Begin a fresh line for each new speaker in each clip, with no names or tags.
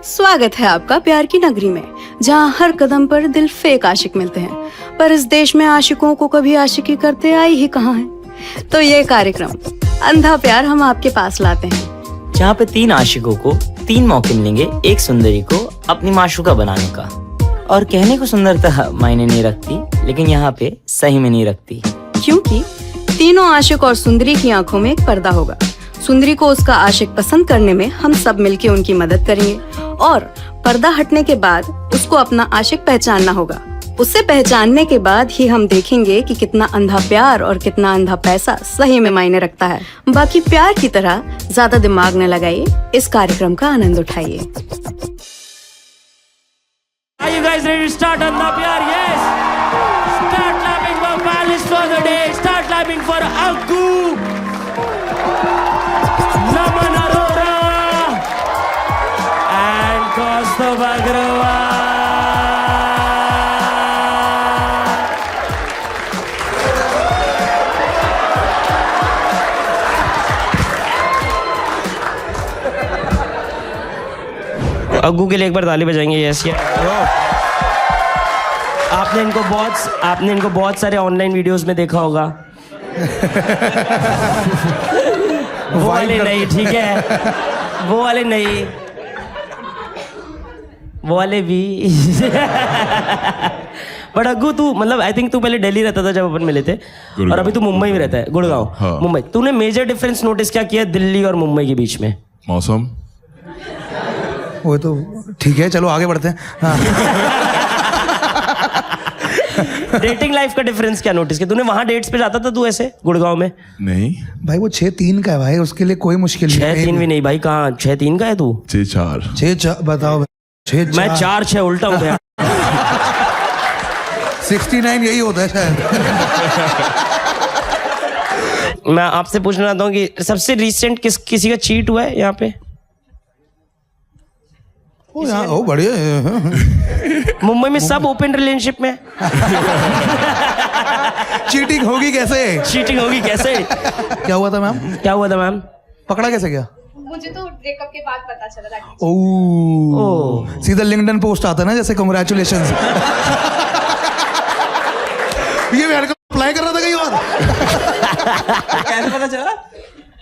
स्वागत है आपका प्यार की नगरी में, जहां हर कदम पर दिल फेक आशिक मिलते हैं। पर इस देश में आशिकों को कभी आशिकी करते आई ही कहाँ है। तो ये कार्यक्रम अंधा प्यार हम आपके पास लाते हैं,
जहाँ पे 3 आशिकों को 3 मौके मिलेंगे एक सुंदरी को अपनी माशूका बनाने का। और कहने को सुंदरता मायने नहीं रखती, लेकिन यहाँ पे सही में नहीं रखती,
क्योंकि तीनों आशिक और सुंदरी की आंखों में एक पर्दा होगा। सुंदरी को उसका आशिक पसंद करने में हम सब मिलके उनकी मदद करेंगे और पर्दा हटने के बाद उसको अपना आशिक पहचानना होगा। उसे पहचानने के बाद ही हम देखेंगे कि कितना अंधा प्यार और कितना अंधा पैसा सही में मायने रखता है। बाकी प्यार की तरह ज्यादा दिमाग न लगाइए, इस कार्यक्रम का आनंद उठाइए।
Are you guys ready to start Andha Pyar? Yes! Start clapping for Palace for the day. Start clapping for Aggu, Naman Arora, and Kaustubh Agrawal. अग्गू के लिए एक बार ताली बजाएंगे। यस या आपने इनको बहुत सारे ऑनलाइन वीडियोस में देखा होगा। वो वाले नहीं, ठीक है, वो वाले नहीं, वो वाले भी। बट अग्गू तू मतलब आई थिंक तू पहले दिल्ली रहता था जब अपन मिले थे, और अभी तू मुंबई में रहता है, गुड़गांव।
हाँ।
मुंबई, तूने मेजर डिफरेंस नोटिस क्या किया दिल्ली और मुंबई के बीच में?
मौसम।
वो तो ठीक है, चलो आगे बढ़ते हैं। हाँ।
डेटिंग लाइफ का डिफरेंस क्या नोटिस किया तूने? वहां डेट्स पे जाता था तू ऐसे गुड़गांव में?
नहीं,
भाई वो 6-3 का है भाई, उसके लिए कोई मुश्किल नहीं।
6-3 भी नहीं भाई, कहाँ 6-3 का है तू?
6-4।
6-4 बताओ। 6-4
मैं 4-6 उल्टा हूँ यार।
69 यही होता है शायद।
मैं आपसे पूछना चाहता हूँ कि सबसे रिसेंट किसी का चीट हुआ है यहाँ पे?
ओ बढ़िया है।
मुंबई में सब ओपन रिलेशनशिप में।
चीटिंग होगी कैसे?
चीटिंग होगी कैसे?
क्या हुआ था मैम?
क्या हुआ था मैम?
पकड़ा कैसे गया?
मुझे तो ब्रेकअप के बाद पता चला था।
ओह, सीधा लिंक्डइन पोस्ट आता है ना, जैसे कांग्रेचुलेशंस। ये मेरे को अप्लाई कर रहा था कहीं और।
कैसे पता चला?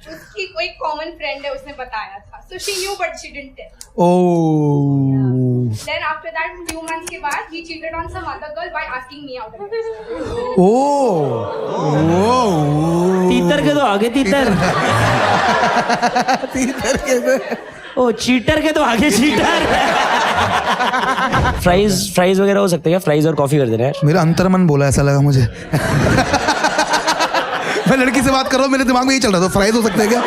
उसकी कोई कॉमन फ्रेंड है, उसने बताया था। So she knew but she didn't tell.
Oh.
Then after that, few months के बाद he cheated on some other girl by asking me out.
ओह।
तीतर के तो आगे तीतर।
तीतर कैसे?
ओ चीटर के तो आगे चीटर। फ्राइज वगैरह हो सकते हैं क्या? फ्राइज और कॉफी कर देना यार।
मेरा अंतर्मन बोला, ऐसा लगा मुझे। मैं लड़की से बात कर रहा हूँ, मेरे दिमाग में यही चल रहा था, फ्राइज हो सकते हैं क्या?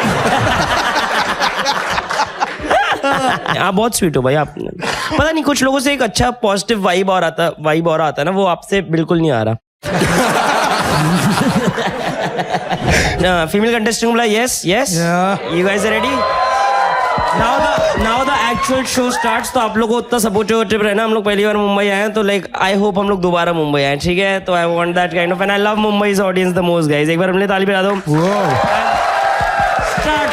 आप बहुत स्वीट हो भाई। आप पता नहीं, कुछ लोगों से एक अच्छा पॉजिटिव वाइब और आता है ना, वो आपसे बिल्कुल नहीं आ रहा। फीमेल कंटेस्टेंट बोला yes yes, you guys are ready? Now the actual show starts. तो आप लोगों को उतना सपोर्टिव रहना। हम लोग पहली बार मुंबई आए हैं, तो लाइक आई होप हम लोग दोबारा मुंबई आए, ठीक है? तो I want that kind of, and I love मुंबई's audience the most guys. एक बार हमने ताली बजा दो। Start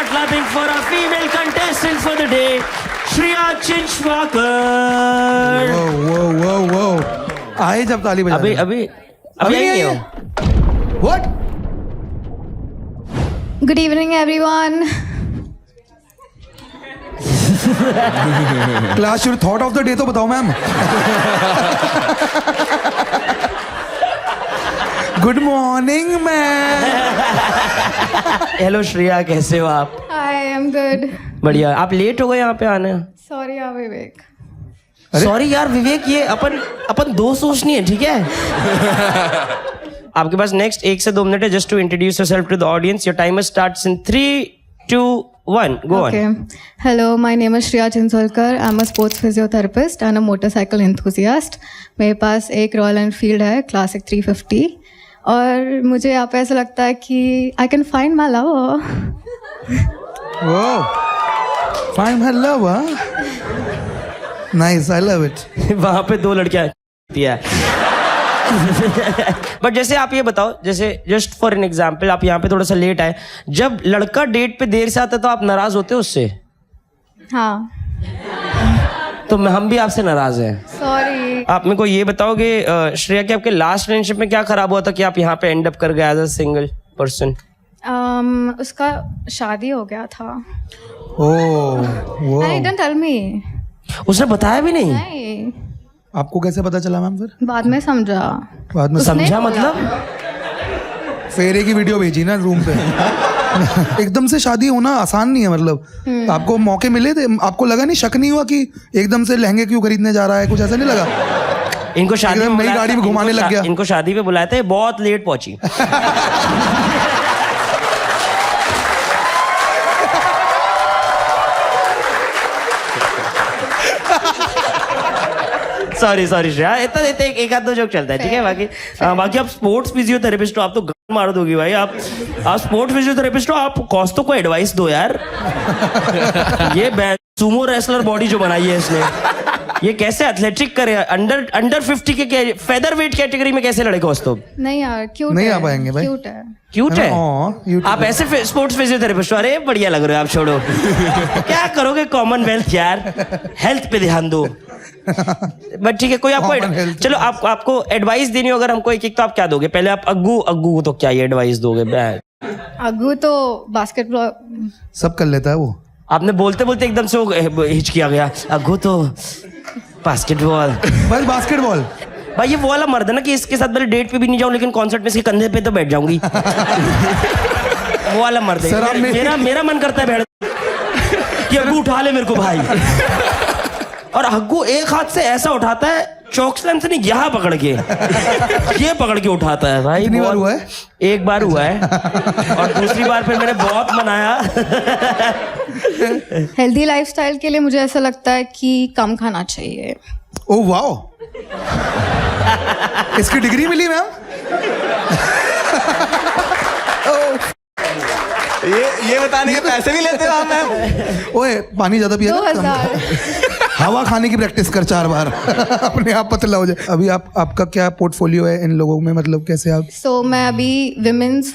clapping for our female contestant for the day, Shreya Chinchwakar.
वो आए जब ताली बजा।
अभी नहीं हो।
What?
Good evening, everyone.
Class your thought of the day तो बताओ ma'am. Good morning ma'am.
Hello Shreya, कैसे हो आप?
Hi, I'm good.
बढ़िया। आप लेट हो गए यहाँ पे आने।
Sorry, Vivek.
सॉरी यार विवेक, ये अपन दो सोचनी है, ठीक है? आपके पास नेक्स्ट 1 से 2 मिनट है just to introduce yourself to the audience. Your timer starts in 3, 2, 1. Go on.
Okay. Hello, my name is Shreya Chinchwakar. I'm a sports physiotherapist and a motorcycle enthusiast. मेरे पास एक रॉयल एनफील्ड है, classic 350, और मुझे यहाँ पे ऐसा लगता है कि I can find my lover.
Wow. Find my lover. Nice, I love it.
वहां पे 2 लड़कियां है। बट जैसे आप ये बताओ, जैसे जस्ट फॉर एन एग्जाम्पल, आप यहाँ पे थोड़ा सा लेट आए, जब लड़का डेट पे देर से आता है तो आप नाराज होते हो उससे?
हाँ।
तो हम भी आपसे नाराज हैं।
सॉरी।
आप मेरे को ये बताओगे श्रेया कि आपके लास्ट रिलेशनशिप में क्या खराब हुआ था कि आप यहाँ पे एंड अप कर गए एज अ सिंगल पर्सन?
उसका शादी हो गया था।
वो
नहीं, डोंट टेल मी।
उसने बताया भी नहीं?
नहीं,
आपको कैसे पता चला मैम? फिर
बाद में समझा।
बाद में
समझा मतलब?
फेरे की वीडियो भेजी ना रूम पे। एकदम से शादी होना आसान नहीं है, मतलब आपको मौके मिले थे, आपको लगा नहीं, शक नहीं हुआ कि एकदम से लहंगे क्यों खरीदने जा रहा है, कुछ ऐसा नहीं लगा?
इनको शादी
एकदम
में
नई
बुलाया-
गाड़ी में घुमाने लग गया।
इनको शादी पे बुलाए थे, बहुत लेट पहुंची। सॉरी श्रेया, इतना एक आध दो जोक चलता है, ठीक है। बाकी आप स्पोर्ट्स फिजियोथेरेपिस्ट हो, आप तो गन मार दोगी भाई। आप स्पोर्ट्स फिजियोथेरेपिस्ट हो, आप कॉस्तो को एडवाइस दो यार। ये सुमो रेसलर बॉडी जो बनाई है इसने, ये कैसे एथलेटिक करे? अंडर 50 के फेदर वेट कैटेगरी में कैसे लड़े कॉस्तो?
नहीं यार, क्यूट
नहीं
है।
आ पाएंगे भाई।
क्यूट है।
क्यूट है।
YouTube
आप ऐसे स्पोर्ट्स फिजियोथेरेपिस्ट हो? अरे बढ़िया लग रहे हो आप, छोड़ो। क्या करोगे कॉमनवेल्थ यार, हेल्थ पे ध्यान दो। बट ठीक है, कोई आपको
Commonwealth।
चलो आपको एडवाइस देनी हो अगर हमको एक तो आप क्या दोगे? पहले आप अग्गू को तो क्या ये एडवाइस दोगे?
अग्गू तो बास्केटबॉल
सब कर लेता है वो।
आपने बोलते बोलते एकदम से वो हिचकिया गया। अग्गू तो बास्केटबॉल।
बस बास्केटबॉल।
भाई ये वो वाला मर्द है ना कि इसके साथ मेरे डेट पे भी नहीं जाऊं, लेकिन कॉन्सर्ट में इसके कंधे पे तो बैठ जाऊंगी। वो वाला मर्द
सर, आप
है। मेरा मन करता है बैठ कि अग्गू उठा ले मेरे को भाई। और अग्गू एक हाथ से ऐसा उठाता है, चौक स्लैम से नहीं, यहाँ पकड़ के ये पकड़ के उठाता है भाई।
कितनी बार हुआ है?
एक बार हुआ है, और दूसरी बार फिर मैंने बहुत मनाया।
हेल्दी लाइफस्टाइल के लिए मुझे ऐसा लगता है कि कम खाना चाहिए।
ओह वाओ, इसकी डिग्री मिली मैम?
ये बताने के पैसे भी लेते हो आप मैम?
ओए पानी ज्यादा पिया कर,
2000।
हवा खाने की प्रैक्टिस कर 4 बार। अपने आप पतला हो जाए। अभी आपका क्या पोर्टफोलियो है इन लोगों में, मतलब कैसे आप?
सो मैं अभी विमेन्स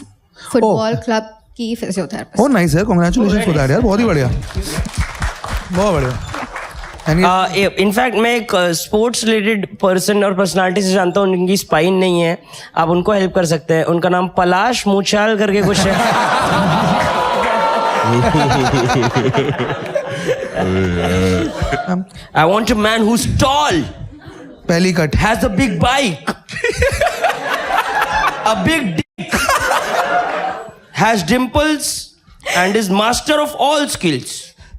फुटबॉल क्लब की फिजियोथेरेपिस्ट।
ओह नाइस है, कांग्रेचुलेशंस फॉर दैट यार, बहुत ही बढ़िया, बहुत बढ़िया।
इनफैक्ट मैं एक स्पोर्ट्स रिलेटेड पर्सन और पर्सनालिटी से जानता हूँ, उनकी स्पाइन नहीं है, आप उनको हेल्प कर सकते हैं। उनका नाम पलाश मूछाल करके कुछ है। I want a man who's tall,
पहली cut
has a big bike, a big dick, has dimples, and is master of all skills.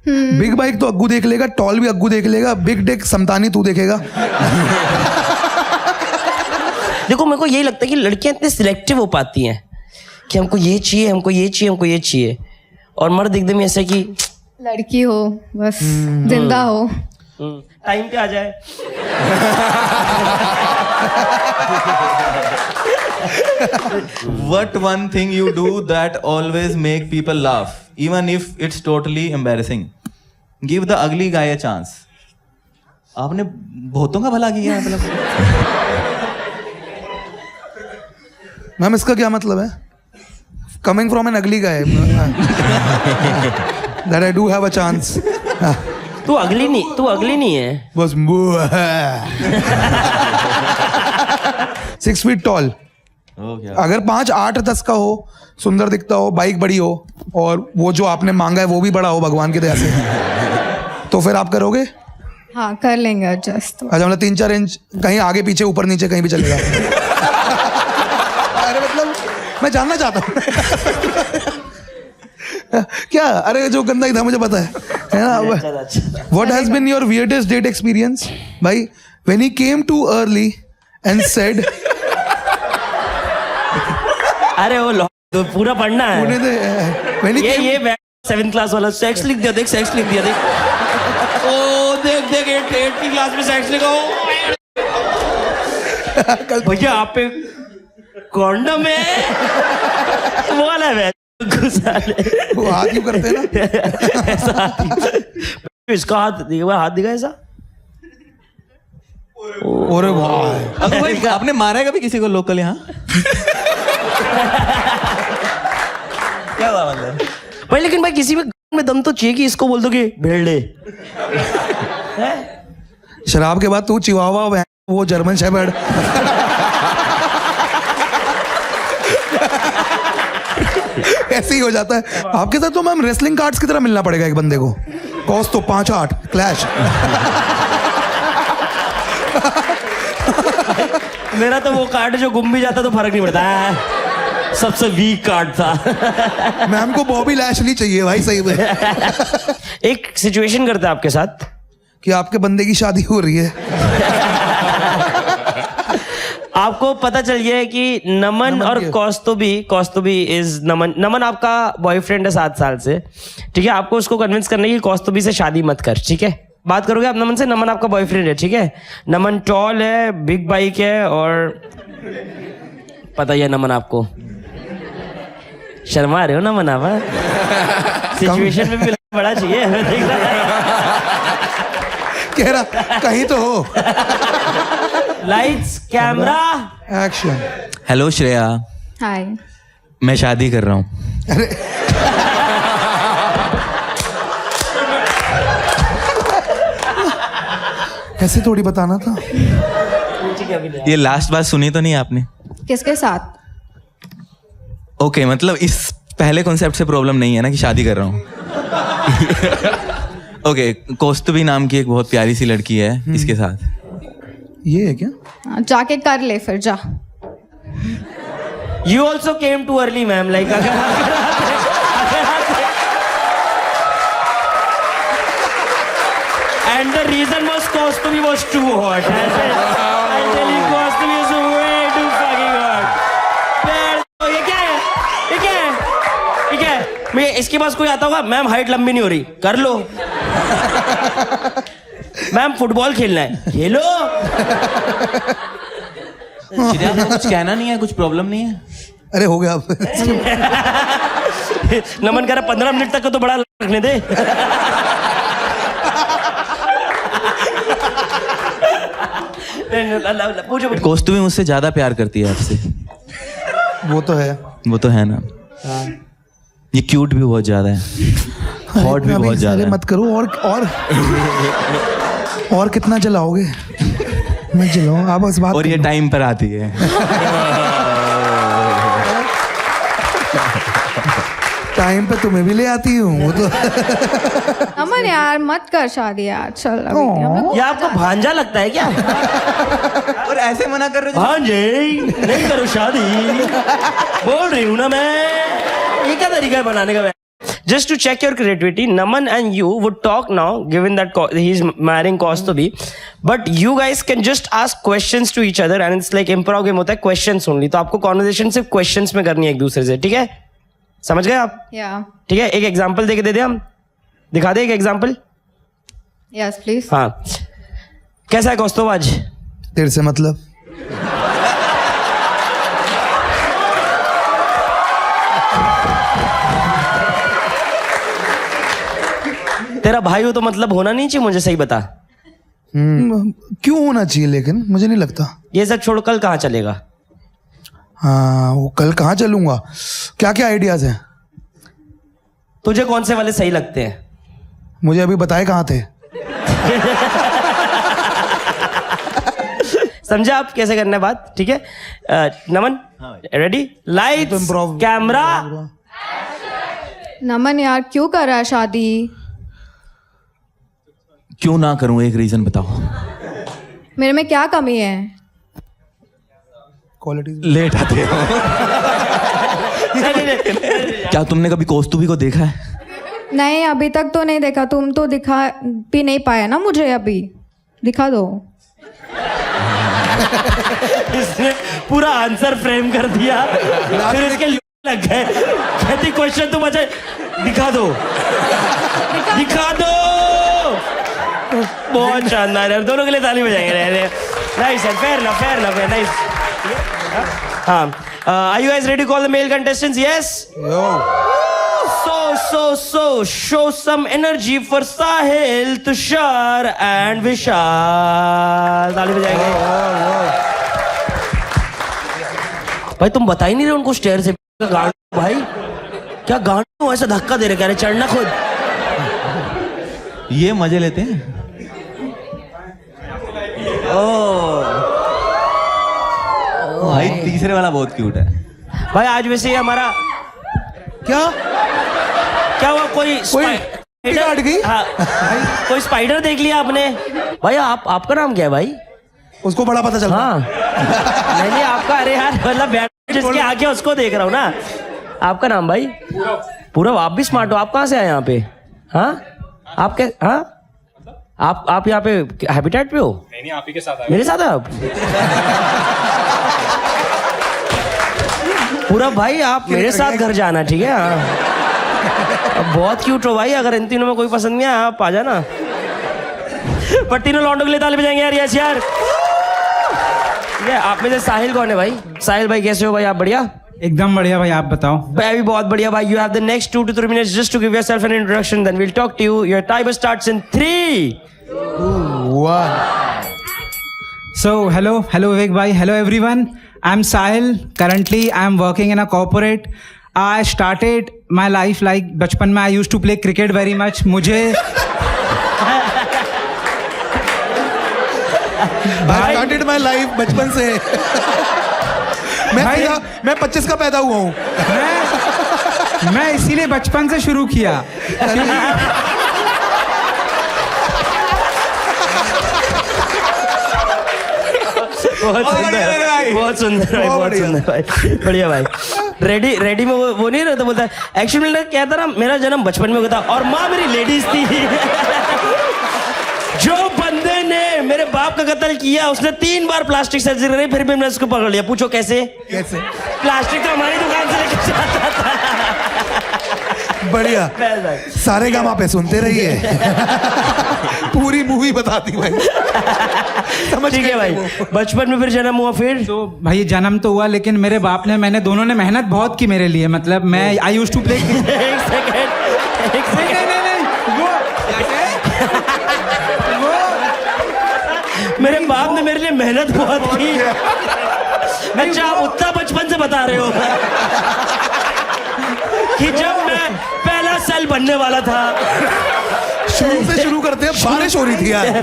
Big bike तो अग्गू देख लेगा, टॉल भी अग्गू देख लेगा, बिग डिक समतानी तू देखेगा।
देखो मेरे को यही लगता है कि लड़कियां इतने सिलेक्टिव हो पाती हैं कि हमको ये चाहिए, हमको ये चाहिए, हमको ये चाहिए, और मर्द एकदम ऐसे कि
लड़की हो बस, जिंदा हो।
टाइम पे आ जाए।
What one thing you do that always make people laugh, even if it's totally embarrassing? Give the ugly guy a chance. आपने बहुतों का भला किया है मतलब।
मैम इसका क्या मतलब है? कमिंग फ्रॉम एन अगली guy that I do have a chance.
तू अगली नहीं है।
बस 6 फीट टॉल, अगर 5, 8, 10 का हो, सुंदर दिखता हो, बाइक बड़ी हो, और वो जो आपने मांगा है वो भी बड़ा हो भगवान की दया से, तो फिर आप करोगे?
हाँ, कर लेंगे एडजस्ट।
अच्छा, मतलब 3-4 इंच कहीं आगे पीछे ऊपर नीचे कहीं भी चलेगा। अरे मतलब मैं जानना चाहता हूँ। क्या? अरे जो गंदा ही था मुझे पता है ना। What has been your weirdest date experience? भाई, when he came too early and said,
अरे वो तो पूरा पढ़ना है।
when he came,
ये 7th क्लास वाला सेक्स लिख दिया, देख सेक्स लिख दिया, देख। ओ देख 8th क्लास में सेक्स लिखा हो। भैया आप पे कॉन्डम है, वो वाला है।
वो हाथ क्यों करते हैं ना?
ऐसा हाथ, इसका हाथ दिखा ऐसा।
अरे भाई,
आपने मारा है कभी किसी को लोकल यहाँ? क्या हुआ मतलब?
भाई लेकिन भाई किसी में दम तो चाहिए कि इसको बोल दो कि भेड़ ले।
शराब के बाद तू चिवावा वो जर्मन शेफर्ड ऐसे ही हो जाता है आपके साथ। तो मैम रेसलिंग कार्ड्स की तरह मिलना पड़ेगा एक बंदे को। कॉस्ट तो 5-8 क्लैश।
मेरा तो वो कार्ड जो गुम भी जाता तो फर्क नहीं पड़ता है, सबसे वीक कार्ड था।
मैम को बॉबी लैशली चाहिए भाई सही में।
एक सिचुएशन करते हैं आपके साथ
कि आपके बंदे की शादी हो रही है।
आपको पता चल गया है कि नमन और कौस्तुभी इज नमन आपका बॉयफ्रेंड है 7 साल से, ठीक है। आपको उसको कन्विंस करने की कौस्तुभी से शादी मत कर, ठीक है। बात करोगे आप नमन से, नमन आपका बॉयफ्रेंड है, ठीक है। नमन टॉल है, बिग बाइक है और पता ही है नमन आपको। शर्मा रहे हो नमन आप? सिचुएशन में भी बड़ा चाहिए हमें देख रहा है।
कह रहा कहीं तो हो।
Lights camera
action.
Hello Shreya,
hi.
मैं शादी कर रहा हूँ।
ऐसे थोड़ी बताना था।
ये लास्ट बात सुनी तो नहीं आपने?
किसके साथ?
ओके मतलब इस पहले कॉन्सेप्ट से प्रॉब्लम नहीं है ना कि शादी कर रहा हूँ। ओके, कौस्तुभी नाम की एक बहुत प्यारी सी लड़की है, इसके साथ।
ये है क्या?
जाके कर ले फिर जा।
You also came too early, ma'am. Like, and the reason was Kostumi was too hot. I tell you, Kostumi is way too fucking hot. ये क्या है? ये क्या है? ये क्या है? मैं इसके पास कोई आता होगा, मैम हाइट लंबी नहीं हो रही, कर लो। मैम फुटबॉल खेलना है, खेलो।
श्रेया को कुछ कहना नहीं है, कुछ प्रॉब्लम नहीं है?
अरे हो गया अब।
नमन कह रहा 15 मिनट तक तो बड़ा रखने दे। पूछो।
कौस्तुभी मुझसे ज्यादा प्यार करती है आपसे।
वो तो है।
वो तो है ना। ये क्यूट भी बहुत ज्यादा है, हॉट भी बहुत ज्यादा है।
मत करो। और कितना चलाओगे? मैं चलाऊं आप बस बात।
और ये टाइम पर आती है।
टाइम पे तुम्हें भी ले आती हूँ वो तो।
अमन यार मत कर शादी यार, चल अभी।
ये आपको भांजा लगता है क्या?
और ऐसे मना कर रहे हो?
भांजे नहीं करो शादी, बोल रही हूँ ना मैं। ये क्या तरीका है बनाने का? Just to check your creativity, Naman and you would talk now, given that he's marrying Kostubhi. But you guys can just ask questions to each other, and it's like improv game होता है, questions only. तो आपको conversation सिर्फ questions में करनी है एक दूसरे से, ठीक है? समझ गए आप?
Yeah.
ठीक है, एक एग्जाम्पल देके दे दे हम, दिखा दे एक एग्जाम्पल।
Yes, please.
हाँ, कैसा है कौस्तुभ आज?
तेरे से मतलब?
तेरा भाई हो तो मतलब होना नहीं चाहिए, मुझे सही बता।
क्यों होना चाहिए लेकिन मुझे नहीं लगता।
ये सब छोड़ कल कहाँ चलेगा?
हाँ वो कल कहाँ चलूंगा? क्या क्या आइडियाज हैं?
तुझे कौन से वाले सही लगते हैं?
मुझे अभी बताए कहाँ थे।
समझा आप कैसे करना है बात? ठीक है Naman, ready? Lights camera.
Naman यार क्यों कर रहा है शादी?
क्यों ना करूं, एक रीजन बताओ।
मेरे में क्या कमी है?
क्वालिटी
लेट आते हो। क्या तुमने कभी कौस्तुभी को देखा है?
नहीं अभी तक तो नहीं देखा। तुम तो दिखा भी नहीं पाया ना मुझे, अभी दिखा दो।
इसने पूरा आंसर फ्रेम कर दिया, फिर इसके लग गए। कहती क्वेश्चन तुम अच्छा दिखा दो, दिखा दो। बहुत शानदार है, दोनों के लिए ताली बजाएंगे। नाइस है, फेयर ना, फेयर ना, फेयर, नाइस। हाँ, are you guys ready to call the male contestants? Yes. So, show some energy for Sahil, Tushar and Vishal. ताली बजाएंगे। भाई तुम बता ही नहीं रहे उनको स्टेयर से। भाई क्या गांड ऐसा धक्का दे रहे, कह रहे चढ़ना खुद।
ये मजे लेते हैं। भाई तीसरे वाला बहुत क्यूट है।
भाई आज वैसे ही हमारा
क्या
क्या हुआ, कोई
काट गई?
हाँ, कोई स्पाइडर देख लिया आपने? भाई आपका नाम क्या है भाई?
उसको बड़ा पता चल रहा।
हाँ नहीं आपका, अरे यार मतलब जिसके आगे उसको देख रहा हूँ ना। आपका नाम भाई? पूरब। आप भी स्मार्ट हो। आप कहाँ से आए यहाँ पे? हाँ आप क्या? हाँ आप यहाँ पे हैबिटेट पे हो? नहीं आप ही के साथ आए। मेरे साथ आप? पूरब भाई आप मेरे साथ घर जाना, ठीक है? हाँ बहुत क्यूट हो भाई। अगर इन तीनों में कोई पसंद नहीं आया आप आ जाना। पर तीनों लौंडों के लिए ताली बजाएंगे यार। यस यार। ठीक है, आप में से साहिल कौन है भाई? साहिल भाई कैसे हो भाई? आप बढ़िया?
एकदम बढ़िया भाई, आप बताओ।
भाई भी बहुत बढ़िया भाई। You have the next 2 to 3 minutes just to give yourself an introduction, then we'll talk to you. Your timer starts in 3, 2, 1.
So hello Vivek bhai, hello everyone. I'm Sahil. Currently I'm working in a corporate. I started my life like बचपन में I used to play cricket very much. मुझे
I started my life बचपन से। मैं 25 का पैदा हुआ हूँ।
मैं इसीलिए बचपन से शुरू किया।
बहुत सुंदर भाई, बहुत सुंदर भाई, बढ़िया भाई। रेडी में वो नहीं रहता, बोलता है एक्चुअली मैं क्या था ना, मेरा जन्म बचपन में हुआ था और माँ मेरी लेडीज थी। जो बंदे ने मेरे बाप का कत्ल किया उसने 3 बार प्लास्टिक सर्जरी करी, फिर भी मैंने उसको पकड़ लिया। पूछो कैसे? प्लास्टिक तो हमारी दुकान से लेकर जाता था।
बढ़िया। सारे गामा पे सुनते रहिए। पूरी मूवी बताती भाई। समझ
ठीक है भाई। बचपन में फिर जन्म हुआ, फिर
तो भाई जन्म तो हुआ, लेकिन मेरे बाप ने दोनों ने मेहनत बहुत की मेरे लिए। मतलब मैं आई यूज्ड टू प्ले।
एक सेकंड मेरे बाप ने मेरे लिए मेहनत बहुत की। अच्छा आप उतना बचपन से बता रहे हो कि जब मैं पहला सेल बनने वाला था।
शुरू से शुरू करते हैं। बारिश हो रही थी यार।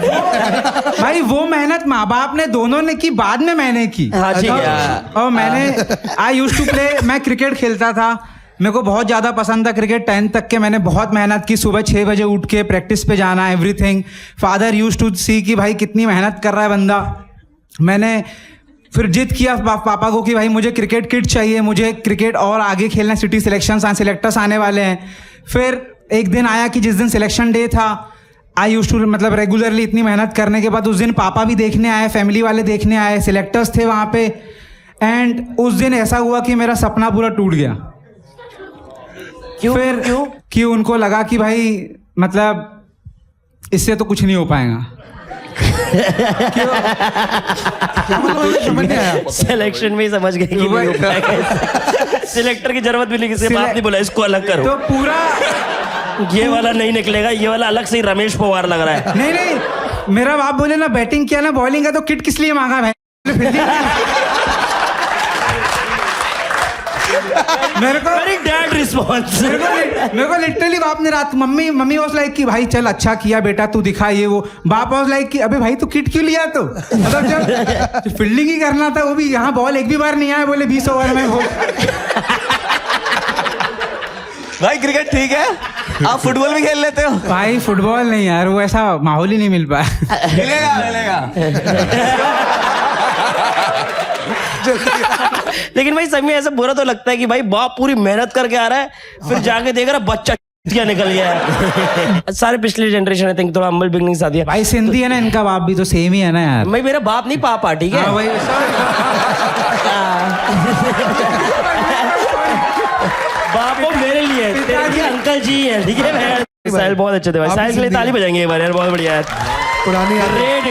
भाई वो मेहनत माँ बाप ने दोनों ने की, बाद में मैंने की।
हाँ ठीक है।
और मैंने आई यूज्ड टू प्ले, मैं क्रिकेट खेलता था, मेरे को बहुत ज़्यादा पसंद था क्रिकेट। 10th तक के मैंने बहुत मेहनत की, सुबह 6 बजे उठ के प्रैक्टिस पे जाना, एवरीथिंग। फादर यूज्ड टू सी कि भाई कितनी मेहनत कर रहा है बंदा। मैंने फिर जिद किया पापा को कि भाई मुझे क्रिकेट किट चाहिए, मुझे क्रिकेट और आगे खेलना, सिटी सिलेक्टर्स आने वाले हैं। फिर एक दिन आया कि जिस दिन सिलेक्शन डे था, आई यूज्ड टू मतलब रेगुलरली इतनी मेहनत करने के बाद उस दिन पापा भी देखने आए, फैमिली वाले देखने आए, सिलेक्टर्स थे वहाँ पे। एंड उस दिन ऐसा हुआ कि मेरा सपना पूरा टूट गया। क्यों? कि उनको लगा कि भाई मतलब इससे तो कुछ नहीं हो पाएगा।
सिलेक्शन में ही समझ गए कि नहीं हो पाएगा। सिलेक्टर की जरूरत भी नहीं, किसी बात नहीं बोला इसको अलग करो।
तो पूरा
ये वाला नहीं निकलेगा, ये वाला अलग से ही रमेश पवार लग रहा है।
नहीं मेरा बाप बोले ना बैटिंग किया ना बॉलिंग का, तो किट किस लिए मांगा भाई? मेरे को
वेरी डैड रिस्पॉन्स।
मेरे को लिटरली बाप ने रात मम्मी वाज लाइक कि भाई चल अच्छा किया बेटा तू दिखा ये वो। बाप वाज लाइक कि अबे भाई तू किट क्यों लिया? तो मतलब जब फील्डिंग ही करना था, वो भी यहाँ बॉल एक भी बार नहीं आया, बोले 20 ओवर में हो।
भाई क्रिकेट ठीक है, आप फुटबॉल भी खेल लेते हो?
भाई फुटबॉल नहीं यार, वो ऐसा माहौल ही नहीं मिल पाया।
मिलेगा।
लेकिन भाई सभी ऐसा बुरा तो लगता है कि भाई बाप पूरी मेहनत करके आ रहा है, फिर जाके देख रहा बच्चा क्या निकल गया है। सारे पिछली जनरेशन आई थिंक थोड़ा हम्बल बिगनिंग आती है।
भाई सिंधी है ना, इनका बाप भी तो सेम ही है ना यार।
भाई मेरा बाप नहीं पापा, ठीक है? बाप वो मेरे लिए तेरे अंकल जी है, ठीक है? साहिल बहुत अच्छे थे भाई, साहिल के लिए ताली बजाएंगे एक बार यार, बहुत बढ़िया है।
पुरानी
ग्रेट।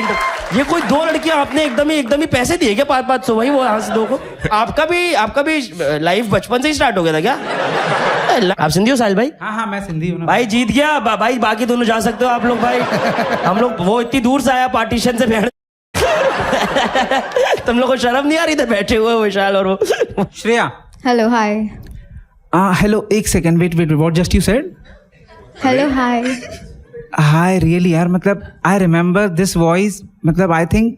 ये कोई 2 लड़कियां आपने एकदम ही पैसे दिए क्या? 500 भाई वो यहाँ से 2 को। आपका भी लाइफ बचपन से ही स्टार्ट हो गया था क्या? आप सिंधी हो साहिल भाई?
हाँ मैं सिंधी हूँ ना
भाई। जीत गया भाई, बाकी दोनों जा सकते हो आप लोग भाई। हम लोग वो इतनी दूर से आया पार्टीशन से बैठ। तुम लोग को शर्म नहीं आ रही? थे बैठे हुए विशाल और वो
श्रेया।
Hello hi.
हेलो एक second, wait what just you said?
Hello hi.
Hi really यार, मतलब आई रिमेम्बर दिस वॉइस, मतलब आई थिंक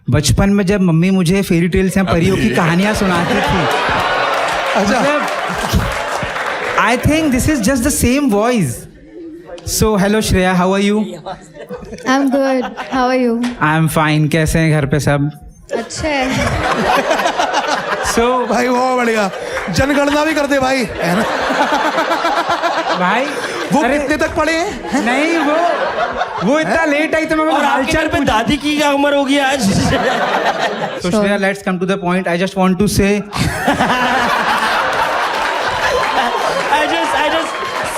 बचपन में जब मम्मी मुझे फेरी टेल्स या परियों की कहानियां सुनाती थी,
अच्छा
I think this is just the same voice. So hello Shreya, how are you?
I'm good. How are you?
I am fine. कैसे हैं घर पे सब?
अच्छा है.
सो
भाई बहुत बढ़िया, जनगणना भी करते भाई, है ना?
भाई
वो
अरे
कितने तक पढ़े हैं?
नहीं, वो इतना लेट आई तो मैं
और
बोला
आपके घर
हालचाल
पे दादी की क्या उम्र होगी आज?
So Shreya, let's come to the point. I just want to say,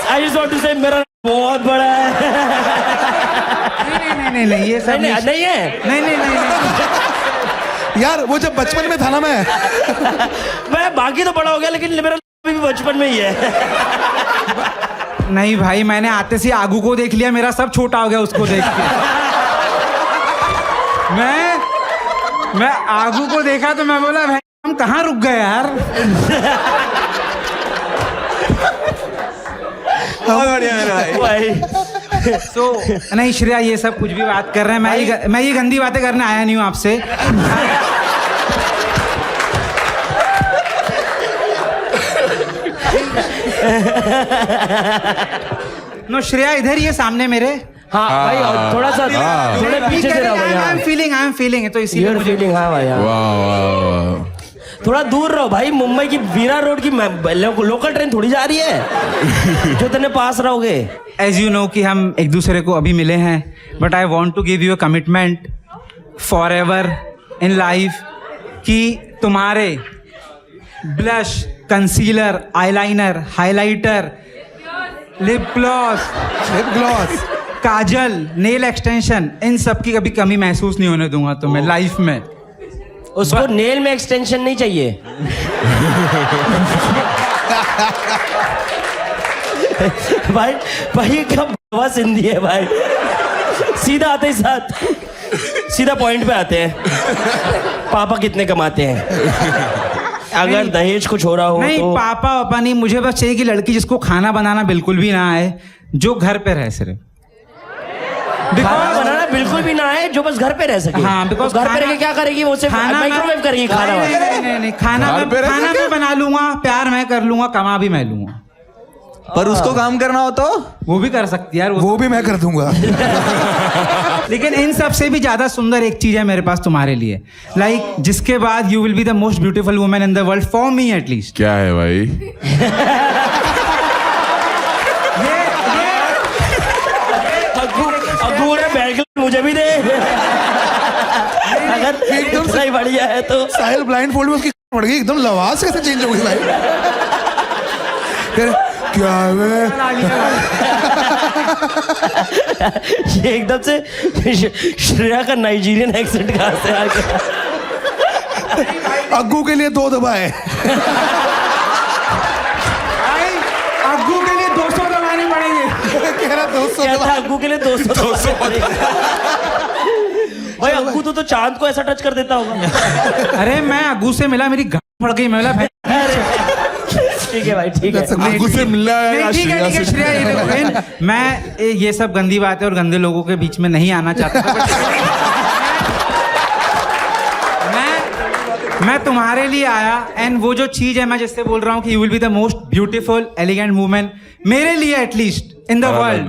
I just want to say मेरा बहुत बड़ा है.
नहीं ये सब
नहीं है.
नहीं.
यार वो जब बचपन में था ना मैं
बाकी तो बड़ा हो गया, लेकिन मेरा भी बचपन में ही है.
नहीं भाई, मैंने आते से आगू को देख लिया, मेरा सब छोटा हो गया उसको देख के. मैं आगू को देखा तो मैं बोला भाई हम कहाँ रुक गए यार.
बहुत बढ़िया मेरा भाई.
So, नहीं श्रेया, ये सब कुछ भी बात कर रहे हैं, मैं ये गंदी बातें करने आया नहीं हूँ आपसे. नो श्रेया, इधर ये सामने मेरे.
हाँ भाई, और थोड़ा सा थोड़े पीछे से रहो भाई.
आई एम फीलिंग तो इसीलिए
You're feeling, हाँ भाई, हाँ. थोड़ा दूर रहो भाई. मुंबई की वीरा रोड की लोकल ट्रेन थोड़ी जा रही है जो तेने पास रहोगे.
एज यू नो कि हम एक दूसरे को अभी मिले हैं, but I want to give you a commitment for ever in life कि तुम्हारे blush, concealer, eyeliner, highlighter, lip gloss, kajal, nail extension, इन सब की कभी कमी महसूस नहीं होने दूंगा तुम्हें लाइफ में.
उसको नेल में एक्सटेंशन नहीं चाहिए. भाई भाई क्या बकवास हिंदी है भाई. सीधा आते ही साथ सीधा पॉइंट पे आते हैं. पापा कितने कमाते हैं? अगर दहेज कुछ हो रहा हो
नहीं,
तो
पापा नहीं, मुझे बस चाहिए कि लड़की जिसको खाना बनाना बिल्कुल भी ना आए, जो घर पे रह सिर्फ.
खाना बनाना बिल्कुल भी ना है, जो बस घर पे रह सके.
हाँ, because
घर पे
खाना-
रह के क्या करेगी? वो सिर्फ माइक्रोवेव करेगी खाना.
नहीं, खाना मैं बना लूंगा, प्यार मैं कर लूंगा, कमा भी मैं लूंगा.
पर उसको काम करना हो तो
वो भी कर सकती है यार,
वो भी मैं कर दूंगा.
लेकिन इन सब से भी ज्यादा सुंदर एक चीज है मेरे पास तुम्हारे लिए, लाइक जिसके बाद you will be the most beautiful woman in the world, for me at least.
क्या है भाई?
मुझे भी दे. अगर
एकदम
सही बढ़िया है तो.
साहिल ब्लाइंड फोल्ड में उसकी पड़ गई, एकदम आवाज कैसे चेंज हो गई भाई. क्या है?
ये एकदम से श्रेया का नाइजीरियन एक्सेंट कहाँ से आ गया?
अग्गू के लिए 2 दबाए.
अग्गू के लिए 200 दबाने पड़ेंगे.
कह रहा 200
क्या था?
दबाए.
अग्गू के लिए 200 भाई अग्गू तो चांद को ऐसा टच कर देता होगा.
अरे मैं अग्गू से मिला, मेरी गांड फड़ गई. मैं बोला भाई
ठीक है भाई, ठीक है.
अग्गू से मिलना है या
ठीक है श्रेया, ये देखो, मैं ये सब गंदी बातें और गंदे लोगों के बीच में नहीं आना चाहता था, मैं तुम्हारे लिए आया. एंड वो जो चीज है, मैं जिससे बोल रहा हूँ कि you will be the most beautiful elegant woman मेरे लिए, एटलीस्ट इन द वर्ल्ड.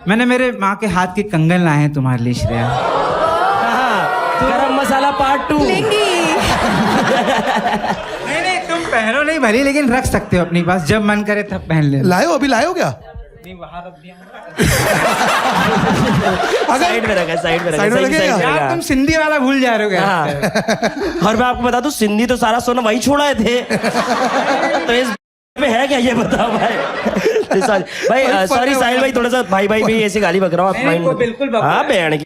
मैंने मेरे माँ के हाथ के कंगन लाए हैं तुम्हारे लिए श्रेया.
गरम मसाला पार्ट 2.
नहीं तुम पहनो नहीं भली, लेकिन रख सकते हो अपने पास, जब मन करे तब पहन ले.
लाए हो? अभी लाए हो क्या?
नहीं, वहां रख दिया.
साइड में रखा, साइड में रखा.
साइड में
सही- सही
रखेगा?
रखा.
यार तुम सिंधी वाला भूल जा रहे हो क्या?
हाँ. और मैं आपको बता दूं, सिंधी तो सारा सोना वही छोड़ाए थे. तो इस में है क्या, ये बताओ भाई. भाई सॉरी साहिल भाई, थोड़ा सा भाई भी ऐसी गाली बक रहा हूँ.
नहीं, वो बिल्कुल बक रहा
हाँ
है.
बहन की.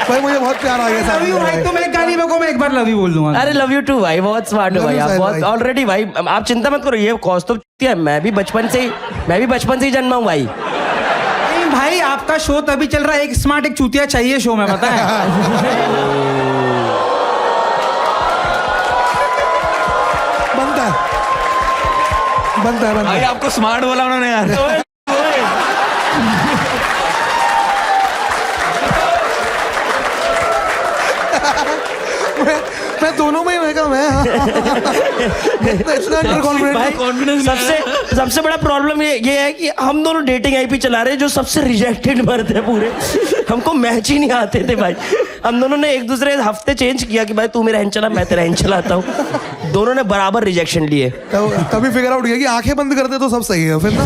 भाई मुझे बहुत प्यार आ गया
लव
साहिल
यू भाई. तुम एक गाली बको, मैं एक बार लव यू बोल दूंगा.
अरे लव यू टू भाई, बहुत स्मार्ट हो
Love
भाई
you,
आप.
साहिल
बहुत
भाई.
ऑलरेडी भाई, आप चिंता मत करो. ये कॉस्ट तो है. मैं भी बचपन से ही जन्मा हूँ भाई.
नहीं भाई, आपका शो तभी चल रहा है, एक स्मार्ट एक चूतिया चाहिए शो में, पता है.
बनता है
भाई आपको स्मार्ट बोला उन्होंने यार.
मैं दोनों में ही मैं इतना अंडर कॉन्फिडेंट।
सबसे बड़ा प्रॉब्लम ये है कि हम दोनों डेटिंग ऐप ही चला रहे हैं जो सबसे रिजेक्टेड मर्द है पूरे। हमको मैच ही नहीं आते थे भाई। हम दोनों ने एक दूसरे हफ्ते चेंज किया कि भाई तू मेरा हैंड चला, मैं तेरा हैंड चलाता हूँ। दोनों ने बराबर रिजेक्शन लिए।
तभी फिगर आउट किया कि आंखें बंद करते तो सब सही है फिर ना।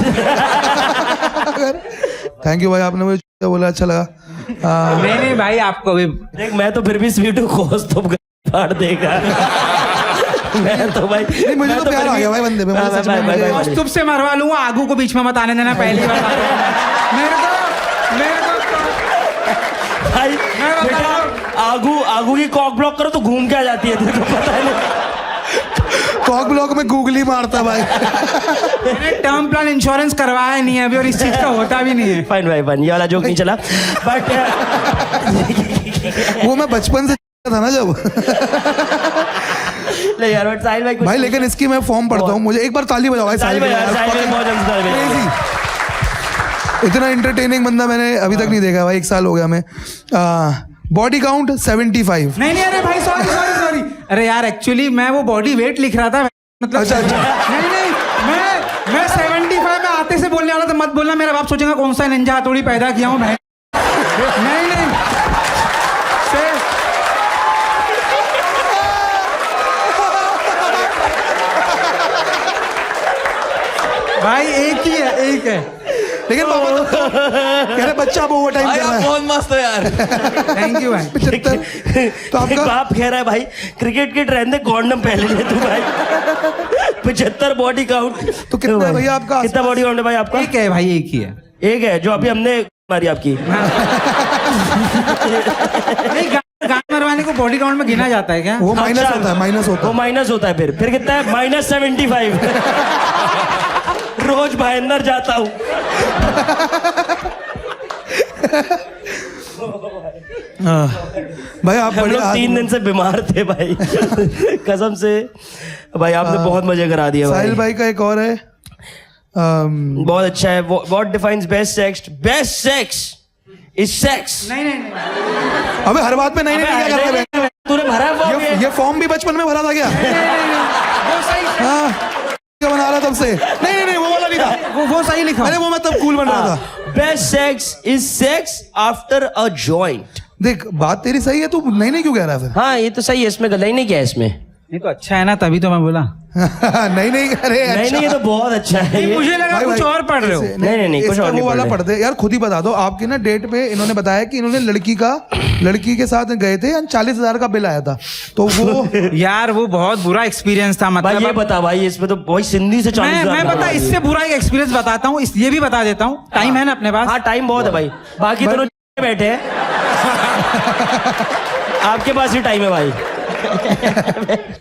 थैंक यू भाई, आपने मुझे बोला, अच्छा लगा।
नहीं भाई, आपको भी
देख, मैं तो फिर भी स्वीट खोज तो फाड़ देगा। मैं तो भाई
नहीं, मुझे तो प्यार आ गया भाई बंदे पे।
बस तुझसे मरवा लूंगा, आगू को बीच में मत आने देना पहली बार। मेरे को
भाई बेटा, आगू की कॉक ब्लॉक करो तो घूम के आ जाती है, तेरे को पता है ना।
कॉक ब्लॉक में गूगली मारता भाई।
मैंने टर्म प्लान इंश्योरेंस करवाया नहीं है अभी, और इस चीज का होता भी नहीं है।
फाइन भाई, फाइन, ये वाला जोक नहीं चला। बट
वो मैं बचपन से था ना जब।
नहीं यार, बट साहिल भाई
भाई लेकिन इसकी मैं फॉर्म पढ़ता हूँ, मुझे एक बार ताली बजाओ भाई।
साहिल भाई बहुत
Crazy। इतना एंटरटेनिंग बंदा मैंने अभी तक नहीं देखा भाई, 1 साल हो गया मैं। Body count 75।
नहीं, अरे भाई सॉरी। अरे यार, एक्चुअली मैं वो बॉडी वेट लिख रहा था, मतलब
अच्छा।
नहीं, मैं 75 में आते से बोलने वाला था। मत बोलना, मेरा बाप सोचेगा कौन सा निंजा हथौड़ी पैदा किया हूँ भाई। नहीं भाई, एक है।
लेकिन पापा तो कह रहे बच्चा अब ओवर टाइम कर रहा है।
बहुत मस्त हो यार।
थैंक यू भाई।
75। तो
एक
आपका
बाप कह रहा है भाई क्रिकेट के ट्रेंड में कॉन्डम पहले ले तू भाई। 75 बॉडी काउंट।
तो कितना है भैया आपका?
कितना बॉडी काउंट है भाई आपका?
एक है भाई, एक ही है।
एक है जो अभी हमने मारी आपकी।
नहीं, गान मरवाने को बॉडी काउंट में गिना जाता है क्या?
वो माइनस होता है, माइनस होता
वो
है।
माइनस होता है। फिर कितना है? -75। रोज भाईंदर जाता हूँ।
भाई आप
हम
बड़े
लोग 3 दिन से बीमार थे भाई। कसम से भाई, आपने बहुत मजे करा दिया भाई।
साहिल भाई का एक और है।
बहुत अच्छा है। What defines best sex? Best sex is sex.
नहीं।
अबे हर बात पे नहीं क्या कर रहे हैं?
तूने भरा है form
ये फॉर्म भी बचपन में भरा था क्या?
वो सही,
हाँ, क्या बना रहा तब से? नहीं वो वाला नहीं था।
वो सही लिखा।
अरे वो मैं तब कूल बन रहा था।
Best sex is sex after a joint.
देख बात तेरी सही है, तू नहीं क्यों कह रहा है फिर?
हाँ, ये तो सही है, इसमें गलत नहीं किया इसमें।
नहीं तो अच्छा है ना, तभी तो मैं बोला।
नहीं अरे
नहीं, ये तो बहुत अच्छा है। ये
मुझे लगा
भाई,
कुछ और पढ़ रहे हो।
नहीं, कुछ और नहीं
वो वाला
पढ़ रहे।
पढ़ते यार। खुद ही बता दो, आपकी ना डेट पे इन्होंने बताया कि इन्होंने लड़की के साथ गए थे, 40,000 का बिल आया था। तो वो
यार वो बहुत बुरा एक्सपीरियंस था।
भाई
मतलब
ये बता भाई, इसमें तो भाई सिंधी से 40,000।
मैं बता, इससे बुरा एक एक्सपीरियंस बताता हूँ, ये भी बता देता हूँ। टाइम है ना अपने पास?
हाँ, टाइम बहुत है भाई। बाकी दोनों बैठे हैं। आपके पास ही टाइम है भाई।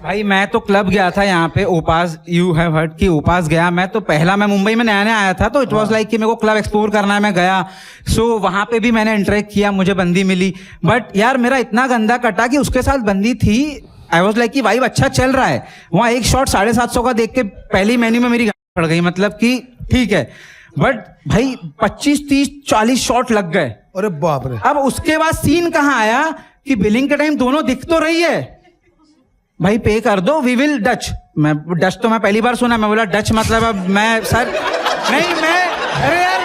भाई मैं तो क्लब गया था यहाँ पे, ओपास। यू हैव हर्ड कि ओपास गया मैं तो। मैं मुंबई में नया आया था, तो इट वाज लाइक कि मेरे को क्लब एक्सप्लोर करना है, मैं गया। सो वहां पे भी मैंने इंटरेक्ट किया, मुझे बंदी मिली। बट यार मेरा इतना गंदा कटा कि उसके साथ बंदी थी। आई वाज लाइक कि वाइब अच्छा चल रहा है। वहाँ एक शॉट 750 का देख के पहली मेन्यू में मेरी गाड़ी पड़ गई, मतलब कि ठीक है। बट भाई 25, 30, 40 शॉट लग गए।
अरे बाप रे।
अब उसके बाद सीन कहाँ आया कि बिलिंग के टाइम दोनों दिख तो रही है, भाई पे कर दो, वी विल डच। मैं डच तो मैं पहली बार सुना। मैं बोला डच मतलब अब मैं सर नहीं, अरे यार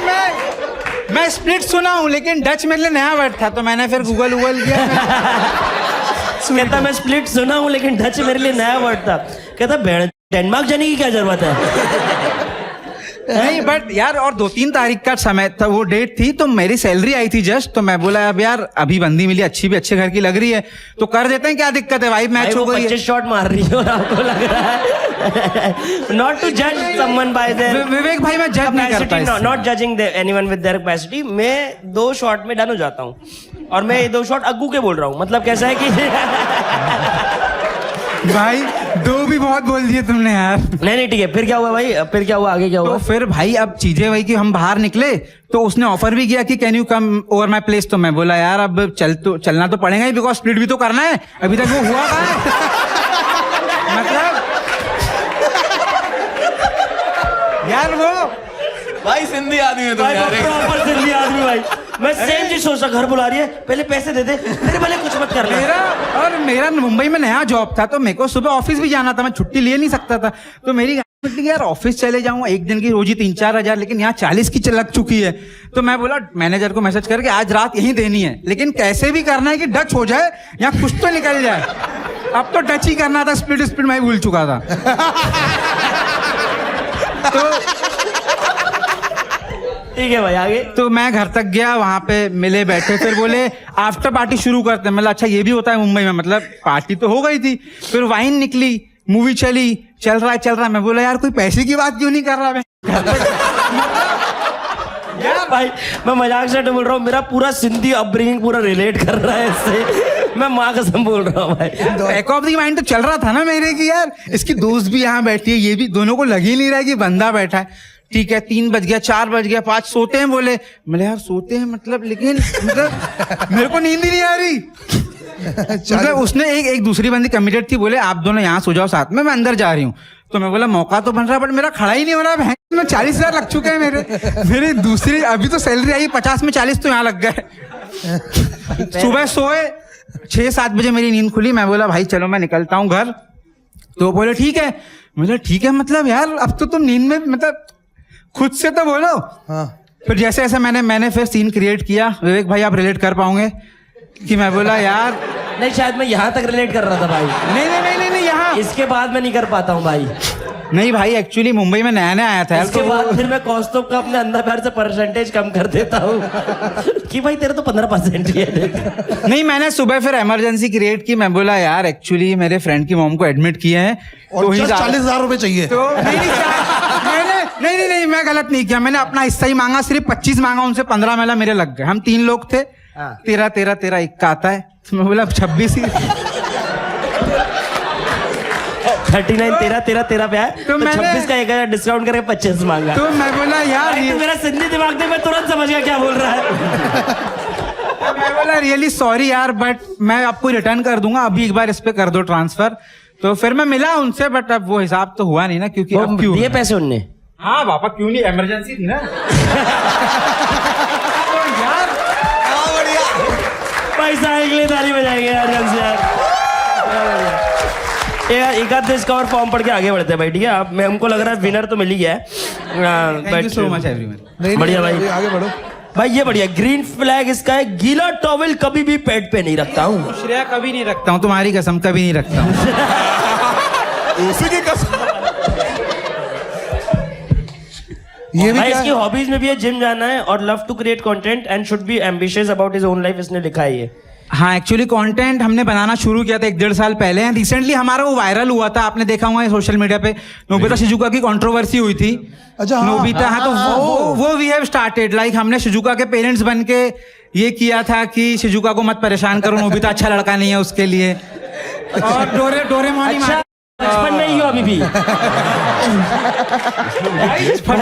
मैं स्प्लिट सुना हूँ, लेकिन डच मेरे लिए नया वर्ड था। तो मैंने फिर गूगल किया।
कहता मैं स्प्लिट सुना हूँ, लेकिन डच मेरे लिए नया वर्ड था। कहता डेनमार्क जाने की क्या जरूरत है?
नहीं बट यार, और 2-3 तारीख का समय था, वो डेट थी, तो मेरी सैलरी आई थी जस्ट। तो मैं बोला अब यार अभी बंदी मिली, अच्छी भी अच्छे घर की लग रही है, तो कर देते हैं, क्या दिक्कत है भाई। मैच हो गई,
25 शॉट मार रही है और आपको लग रहा है। नॉट टू जज समवन बाय देयर
विवेक भाई, मैं जज नहीं करता,
not judging anyone with their capacity. मैं 2 शॉट में डन हो जाता हूँ, और मैं ये 2 शॉट अग्गू के बोल रहा हूँ। मतलब कैसा है कि
भाई 2 भी बहुत बोल दिए तुमने यार।
नहीं ठीक है। फिर क्या हुआ भाई? फिर क्या हुआ? आगे क्या हुआ?
तो फिर भाई अब चीजें वही कि हम बाहर निकले, तो उसने ऑफर भी किया कि can you come over my place. तो मैं बोला यार अब चलना तो पड़ेगा ही, बिकॉज स्प्लिट भी तो करना है। अभी तक वो हुआ था मतलब यार वो
भाई सिंधी आदमी है तुम यार।
प्रॉपर सिंधी आदमी भाई। मैं सेम चीज सोच रहा, घर बुला रही है, पहले पैसे दे दे, मेरे पहले कुछ मत कर
मेरा मुंबई में नया जॉब था, तो मेरे को सुबह ऑफिस भी जाना था, मैं छुट्टी ले नहीं सकता था, तो मेरी यार ऑफिस चले जाऊंगा, एक दिन की रोजी 3-4 हजार, लेकिन यहाँ 40 की लग चुकी है। तो मैं बोला मैनेजर को मैसेज करके आज रात यहीं देनी है, लेकिन कैसे भी करना है कि डच हो जाए या कुछ तो निकल जाए। अब तो डच ही करना था, स्प्लिट मैं भूल चुका था। तो
ठीक है भाई, आगे।
तो मैं घर तक गया, वहां पे मिले बैठे, फिर बोले आफ्टर पार्टी शुरू करते हैं। मतलब अच्छा ये भी होता है मुंबई में, मतलब पार्टी तो हो गई थी, फिर वाइन निकली, मूवी चली, चल रहा है। मैं बोला यार कोई पैसे की बात क्यों नहीं कर रहा मैं?
यार भाई मैं मजाक से बोल रहा हूँ, मेरा पूरा सिंधी अपब्रिंगिंग पूरा रिलेट कर रहा है इससे, मैं माँ कसम बोल रहा हूँ भाई।
बैक ऑफ द माइंड तो चल रहा था ना मेरे की यार, इसकी दोस्त भी यहाँ बैठी है, ये भी, दोनों को लग ही नहीं रहा है कि बंदा बैठा है। ठीक है, 3 बज गया, 4 बज गया, 5 सोते हैं बोले। मैं यार सोते हैं मतलब, लेकिन मतलब मेरे को नींद ही नहीं आ रही। मतलब उसने एक दूसरी बंदी कमिटेड थी, बोले आप दोनों यहाँ सो जाओ साथ में, मैं अंदर जा रही हूँ। तो मैं बोला मौका तो बन रहा है, बट मेरा खड़ा ही नहीं हो रहा है। मैं 40,000 लग चुके हैं मेरे दूसरी, अभी तो सैलरी आई 50 में 40 तो यहाँ लग गए। सुबह सोए, 6-7 बजे मेरी नींद खुली। मैं बोला भाई चलो मैं निकलता हूँ घर। तो बोले ठीक है। मतलब ठीक है मतलब यार अब तो तुम नींद में, मतलब खुद से तो बोलो।
हाँ।
फिर जैसे ऐसे मैंने फिर सीन क्रिएट किया। विवेक भाई आप रिलेट कर पाओगे कि मैं बोला यार
नहीं, शायद मैं यहाँ तक रिलेट कर रहा था भाई।
नहीं यहाँ,
इसके बाद मैं नहीं कर पाता हूँ भाई।
नहीं भाई एक्चुअली मुंबई में नया आया था।
इसके बाद फिर मैं कौस्तुभ का अपने अंदर पैर से परसेंटेज कम कर देता हूँ कि भाई तेरे तो 15% ही है।
नहीं मैंने सुबह फिर इमरजेंसी क्रिएट की। मैं बोला यार एक्चुअली मेरे फ्रेंड की मॉम को एडमिट किए हैं
और 40,000 रुपए चाहिए।
तो नहीं मैं गलत नहीं किया, मैंने अपना हिस्सा ही मांगा, सिर्फ 25 मांगा, उनसे 15 मिला, मेरे लग गए। हम 3 लोग थे। 13 इक्का आता है, तो मैं बोला 26 ही
39 13 पे आया तो 26 का 1,000 डिस्काउंट करके 25 मांगा।
तो मैं बोला यार
तो मेरा सिंधी दिमाग में मैं तुरंत समझ गया क्या बोल रहा है।
मैं बोला रियली सॉरी यार, बट मैं आपको रिटर्न कर दूंगा, अभी एक बार इस पे कर दो ट्रांसफर। तो फिर मैं मिला उनसे, बट अब वो हिसाब तो हुआ नहीं ना, क्योंकि अब क्यों
दिए पैसे उनने।
हाँ पापा क्यों नहीं, इमरजेंसी थी ना। यार
पैसा के लिए ताली बजाएंगे यार जल्द से यार। एक आध इसका और फॉर्म पढ़ के आगे बढ़ते हैं भाई, ठीक है। अब मैं हमको लग रहा है विनर तो मिल ही गया है।
Thank you so much everyone.
बढ़िया भाई,
आगे बढ़ो
भाई ये बढ़िया। ग्रीन फ्लैग इसका है, गीला टॉवेल कभी भी पेट पे नहीं रखता हूँ।
श्रेया कभी नहीं रखता हूँ, तुम्हारी कसम कभी नहीं रखता हूँ।
उसी की कसम। ये भी
भाई
क्या
इसकी हॉबीज में भी है जिम जाना है और love to create content and should be ambitious about his own life, इसने लिखा है ये।
हाँ एक्चुअली कंटेंट हमने बनाना शुरू किया था 1-1.5 साल पहले। रिसेंटली हमारा वो वायरल हुआ था, आपने देखा हुआ है सोशल मीडिया पे, नोबिता शिजुका की कंट्रोवर्सी हुई थी।
अच्छा, हाँ,
नोबिता, हाँ, तो वो वी हैव स्टार्टेड लाइक, हमने शिजुका के पेरेंट्स बन के ये किया था कि शिजुका को मत परेशान करो, नोबिता अच्छा लड़का नहीं है उसके लिए। और डोरेमोन
अच्छा, बचपन में ही हो अभी भी।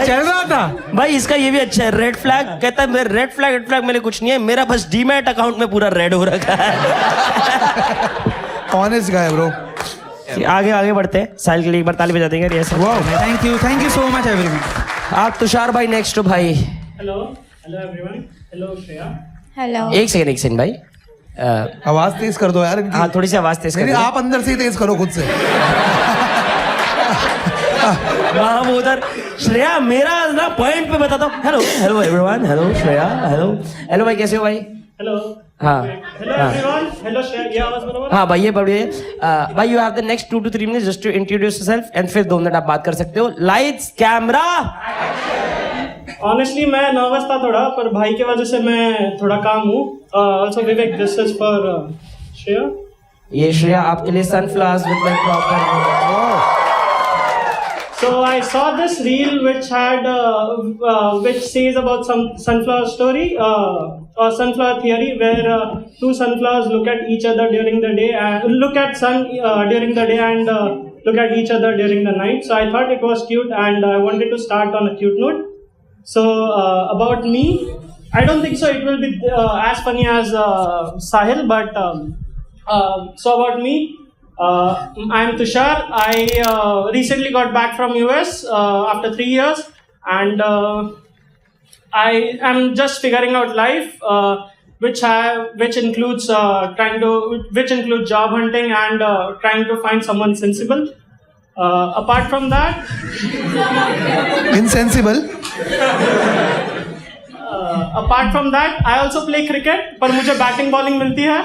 चल रहा था
भाई इसका ये भी अच्छा है। रेड फ्लैग कहता है, रेड फ्लैग मेरे कुछ नहीं है, मेरा बस डीमैट अकाउंट में पूरा रेड हो रखा है।
Honest guy bro.
आगे बढ़ते हैं। साहिल के लिए एक बार ताली बजा देंगे।
Thank you so much everyone.
आप तुषार भाई नेक्स्ट भाई।
Hello everyone. Hello Shreya.
Hello.
एक सेकंड भाई,
आवाज तेज कर दो यार इनकी।
हाँ थोड़ी सी आवाज तेज
नहीं,
कर
आप अंदर से ही तेज करो खुद से।
वहाँ वो उधर श्रेया मेरा ना पॉइंट पे बताता हूँ। Hello everyone, hello Shreya, hello भाई कैसे हो भाई?
हेलो।
हाँ
हेलो एवरीवन। हेलो श्रेया, ये आवाज बराबर?
हाँ भाई ये बढ़िया। भाई you have the next 2 to 3 minutes just to introduce yourself and फिर 2 मिनट आप बात कर सकते हो। Lights camera.
ऑनेस्टली मैं नर्वस था थोड़ा, पर भाई की वजह से मैं थोड़ा काम हूँ। Also Vivek, this is for Shreya.
ये श्रेया आपके लिए sunflowers with my proper.
So I saw this reel which had which says about some sunflower story or sunflower theory, where 2 sunflowers look at each other during the day and look at sun during the day and look at each other during the night. So I thought it was cute and I wanted to start on a cute note. So about me, I don't think so it will be as funny as Sahil, but so about me. I'm Tushar. I recently got back from US after 3 years, and I am just figuring out life, which includes job hunting and trying to find someone sensible. Apart from that,
Insensible.
apart from that, I also play cricket. पर मुझे batting bowling मिलती है.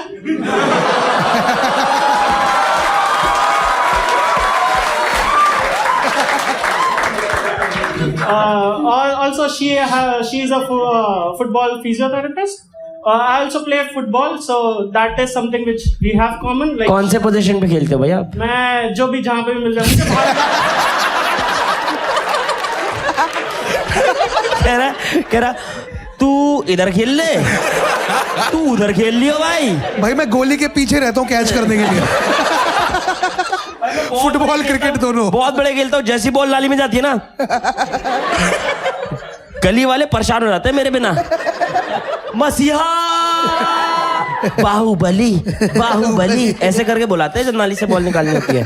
Also, she is a football physiotherapist. I also play football, so that is something which we have common. Like,
कौन से position पे खेलते हो भैया आप?
मैं जो भी जहाँ पे भी मिल जाए मुझे
कह रहा तू इधर खेल ले, तू उधर खेल लियो भाई.
भाई मैं गोली के पीछे रहता हूँ कैच करने के लिए. फुटबॉल क्रिकेट दोनों.
बहुत बड़े खेलता हूँ. जैसी बॉल नाली में जाती है ना, गली वाले परेशान हो जाते हैं मेरे बिना. मसीहा, बाहुबली ऐसे करके बुलाते हैं जब नाली से बॉल निकालनी होती है.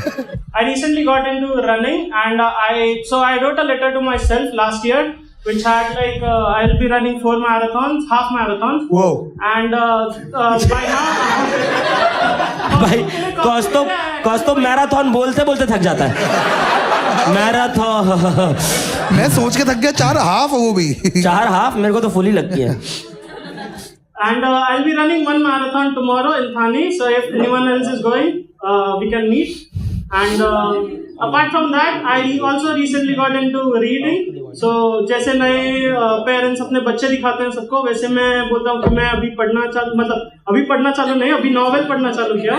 I recently got into running, and I wrote a letter to myself last year, which had like I'll be running 4 marathons, half marathons.
Whoa.
And by now,
भाई कौस्तो मैराथन बोलते बोलते थक जाता है. मैराथन
मैं सोच के थक गया. 4 हाफ वो भी.
4 हाफ मेरे को तो फुल ही लगती है.
And I'll be running 1 marathon tomorrow in Thane. So if anyone else is going, we can meet. And apart from that, I also recently got into reading. So जैसे नए parents अपने बच्चे दिखाते हैं सबको, वैसे मैं बोलता हूँ कि मैं अभी पढ़ना चालू नहीं, अभी नॉवेल पढ़ना चालू किया.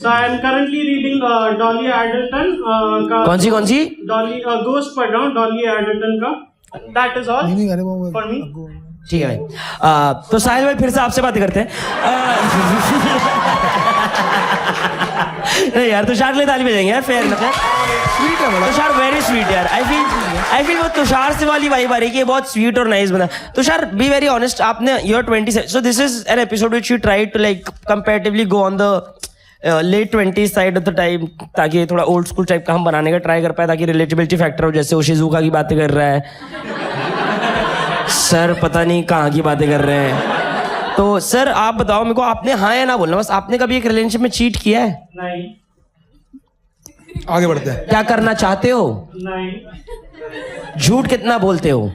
So I am currently reading Dolly Addleton का.
कौन सी?
Dolly Ghost पढ़ रहा हूँ, Dolly Addleton का. That is all for me.
ठीक है भाई. तो साहिल भाई फिर से आपसे बातें करते हैं. नहीं यार, तुषार के लिए ताली बजाएंगे यार. फेयर मतलब
स्वीट है बड़ा.
तुषार वेरी स्वीट यार. आई फील वो तुषार से वाली वाइब आ रही है कि बहुत स्वीट और नाइस बना. Tushar, be very honest. आपने your 20, so this is an episode which you try to like comparatively go on the late 20s side of the time, ताकि थोड़ा ओल्ड स्कूल टाइप का हम बनाने का ट्राई कर पाए, ताकि रिलेटेबिलिटी फैक्टर हो. जैसे वो शिजुका की बातें कर रहा है, सर पता नहीं कहाँ की बातें कर रहे हैं. तो सर आप बताओ मेरे को, आपने हाँ या ना बोलना बस. आपने कभी एक रिलेशनशिप में चीट किया है?
नहीं.
आगे बढ़ते हैं.
क्या करना चाहते हो?
नहीं.
झूठ कितना बोलते हो?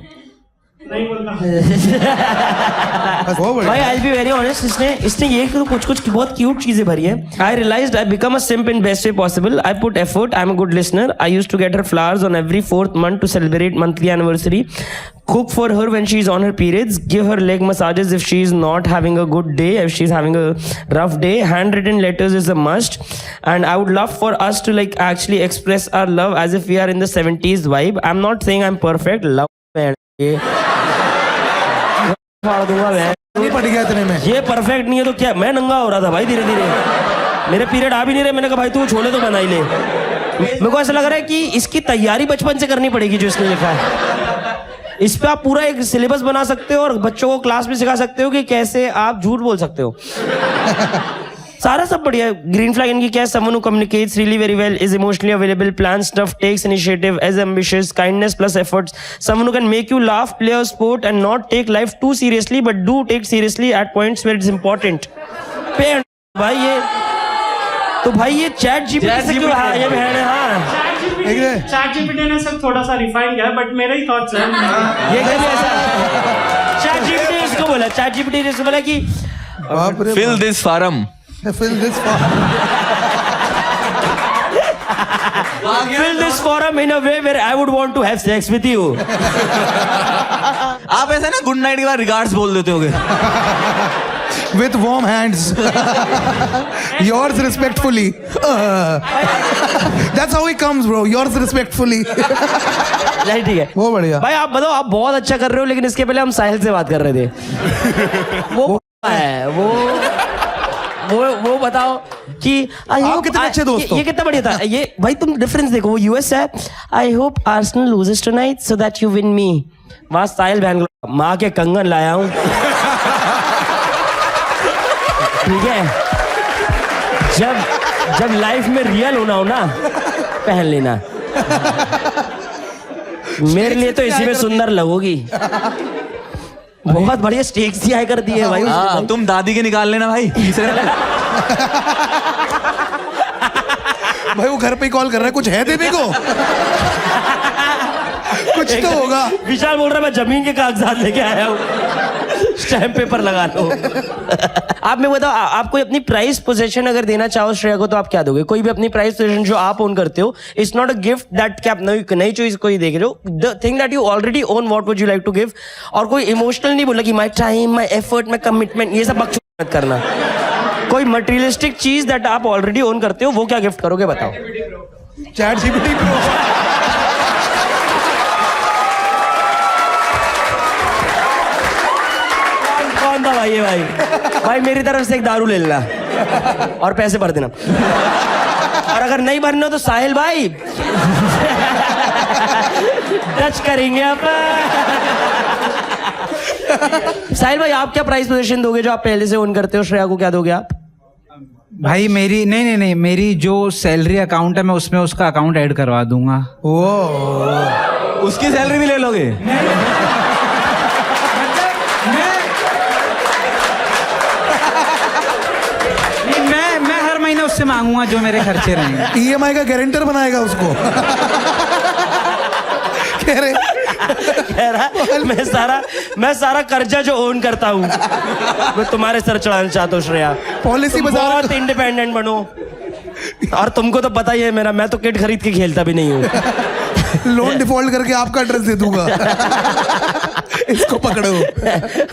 नहीं बोलता.
भाई आई बी वेरी ऑनेस्ट, इसने ये कुछ बहुत क्यूट चीजें भरी है. I realized I become a simp in best way possible. I put effort. I am a good listener. I used to get her flowers on every 4th month to celebrate monthly anniversary. Cook for her when she's on her periods. Give her leg massages if she's not having a good day, if she's having a rough day. Handwritten letters is a must. And I would love for us to like actually express our love as if we are in the 70s vibe. I'm not saying I'm perfect. Love फाड़ दूंगा मैं.
नहीं पड़ गया इतने में.
ये perfect नहीं है तो क्या? मैं नंगा हो रहा था भाई धीरे धीरे. मेरे पीरियड आ भी नहीं रहे. मैंने कहा भाई तू छोले तो बना ही ले. मेरे को ऐसा लग रहा है कि इसकी तैयारी बचपन से करनी पड़ेगी जो इसने लिखा है. इस पे आप पूरा एक सिलेबस बना सकते हो और बच्चों को क्लास में सिखा सकते हो कि कैसे आप झूठ बोल सकते हो. सारा सब बढ़िया. ग्रीन फ्लैग इनकी क्या है? someone who communicates really very well, is emotionally available, plans stuff, takes initiative, is ambitious, kindness plus efforts, someone who can make you laugh, play a sport and not take life too seriously but do take seriously at points where it's important. भाई ये तो भाई ये chat GPT से क्यों? हाँ ये बहन है. हाँ
चैट जीपीटी ने सब थोड़ा सा रिफाइन किया, बट मेरे ही थॉट्स हैं.
ये कैसे ऐसा? चैट जीपीटी ने इसको बोला. चैट जीपीटी ने इसको बोला कि
fill this form.
Fill this form.
Fill this forum in a way where I would want to have sex with you.
आप ऐसा ना गुड नाइट के बाद रिगार्ड्स बोल देते होगे.
With warm hands. Yours respectfully. That's how he comes, bro. Yours respectfully.
नहीं ठीक है.
वो बढ़िया.
भाई आप बताओ, आप बहुत अच्छा कर रहे हो, लेकिन इसके पहले हम साहिल से बात कर रहे थे. वो बताओ कि
आप कितने अच्छे दोस्त हो.
ये कितना बढ़िया था. ये भाई तुम डिफरेंस देखो. वो यूएस है. I hope Arsenal loses tonight so that you win me. वहां साहिल बैंगलोर माँ के कंगन लाया हूं. ठीक है. जब लाइफ में रियल होना हो ना, पहन लेना. मेरे लिए तो इसी में सुंदर लगोगी. बहुत बढ़िया स्टेक्स ही हाई कर दिए भाई उसने
हाँ
भाई।
तुम दादी के निकाल लेना भाई तीसरे वाले।
भाई वो घर पे ही कॉल कर रहा है, कुछ है देने को? कुछ तो होगा।
विशाल बोल रहा है मैं जमीन के कागजात लेके आया हूँ, स्टैम्प पेपर लगा लो। आप मैं बताओ, आप कोई अपनी प्राइस पोजीशन अगर देना चाहो श्रेया को तो आप क्या दोगे? कोई भी अपनी प्राइस पोजीशन जो आप ओन करते हो, it's not a gift that कि आप नई चीज कोई देख रहे हो, the thing that you already own, what would you like to give? और कोई इमोशनल नहीं बोला कि my time, my effort, my commitment, ये सब बकचोद मत करना। कोई मटेरियलिस्टिक चीज दैट आप ऑलरेडी ओन करते हो, वो क्या गिफ्ट करोगे बताओ?
Chat GPT pro.
कौन था भाई ये भाई? भाई मेरी तरफ से एक दारू ले लेना और पैसे भर देना, और अगर नहीं भरना तो साहिल भाई टच करेंगे आप। साहिल भाई आप क्या प्राइस पोजीशन दोगे जो आप पहले से ओन करते हो? श्रेया को क्या दोगे आप?
भाई मेरी नहीं, मेरी जो सैलरी अकाउंट है मैं उसमें उसका अकाउंट ऐड करवा दूंगा।
उसकी सैलरी भी ले लोगे?
मैं हर महीने उससे मांगूंगा जो मेरे खर्चे रहेंगे।
ईएमआई का गारंटर बनाएगा उसको। कह रहे
कह रहा मैं सारा कर्जा जो ओन करता हूँ मैं तुम्हारे सर चढ़ाना चाहता हूँ श्रेया।
पॉलिसी
तुम
बता
बहुत इंडिपेंडेंट बनो, और तुमको तो पता ही है मेरा, मैं तो किट खरीद के खेलता भी नहीं हूँ।
लोन डिफॉल्ट करके आपका एड्रेस दे दूंगा। इसको पकड़ो।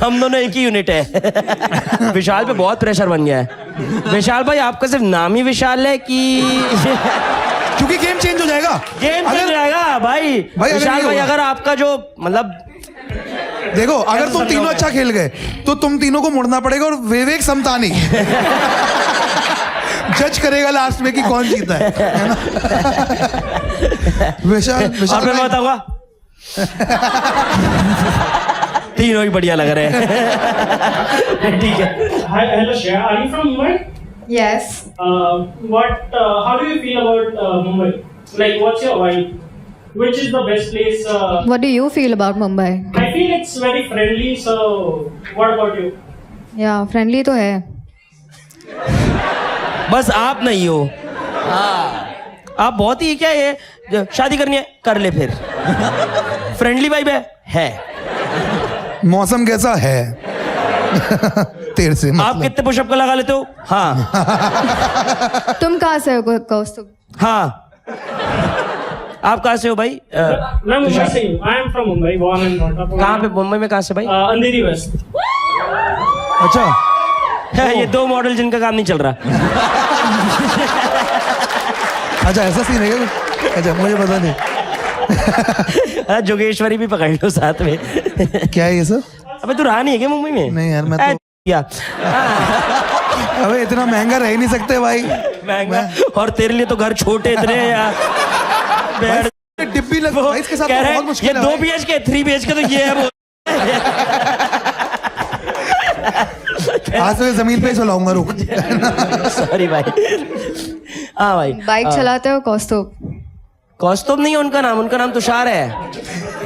हम दोनों एक ही यूनिट है। विशाल पे बहुत प्रेशर बन गया है। विशाल भाई आपका सिर्फ नाम ही विशाल है कि
क्योंकि गेम चेंज हो जाएगा।
गेम चल जाएगा भाई विशाल भाई, अगर आपका जो मतलब
देखो, अगर तुम तीनों अच्छा खेल गए तो तुम तीनों को मुड़ना पड़ेगा, और विवेक समतानी जज करेगा लास्ट में कि कौन जीता है ना? विशाल
अब मैं बताऊंगा, तीनों ही बढ़िया लग रहे हैं। ठीक है।
Hi, hello Shreya. Are you from Mumbai?
Yes.
How do you feel about Mumbai? Like, what's your vibe? Which is the best place?
What do you feel about Mumbai?
I feel it's very friendly. So, what about you?
Yeah, friendly तो है।
बस आप नहीं हो। आप बहुत ही क्या ये शादी करनी है कर ले फिर। फ्रेंडली वाइब है।
मौसम कैसा है? तेरे से मतलब।
आप कितने पुशअप का लगा लेते हो? हाँ।
तुम कहाँ से हो कौस्तुभ?
हाँ। आप कहाँ से हो भाई?
मैं मुंबई से हूँ। I am from Mumbai, born and brought up.
कहाँ पे मुंबई में? कहाँ से भाई?
अंधेरी वेस्ट।
अच्छा,
ये दो मॉडल जिनका काम नहीं चल रहा।
अच्छा ऐसा सीन है क्या? अच्छा मुझे पता नहीं।
जोगेश्वरी भी पकड़ लो साथ में।
क्या है ये सर?
अबे तू रहा नहीं है क्या मुंबई में?
नहीं यार, मैं तो
क्या
अबे इतना महंगा रह ही नहीं सकते भाई।
महंगा, और तेरे लिए तो घर छोटे इतने हैं यार।
डिब्बी लग भाई, इसके साथ
कह
तो
रहे
बहुत मुश्किल है।
2 BHK 3 BHK तो ये है वो।
आज से जमीन पे चलाऊंगा, रुक।
सॉरी भाई। हाँ भाई।
बाइक चलाते हो कौस्तुभ?
कौस्तुभ नहीं है उनका नाम तुषार है।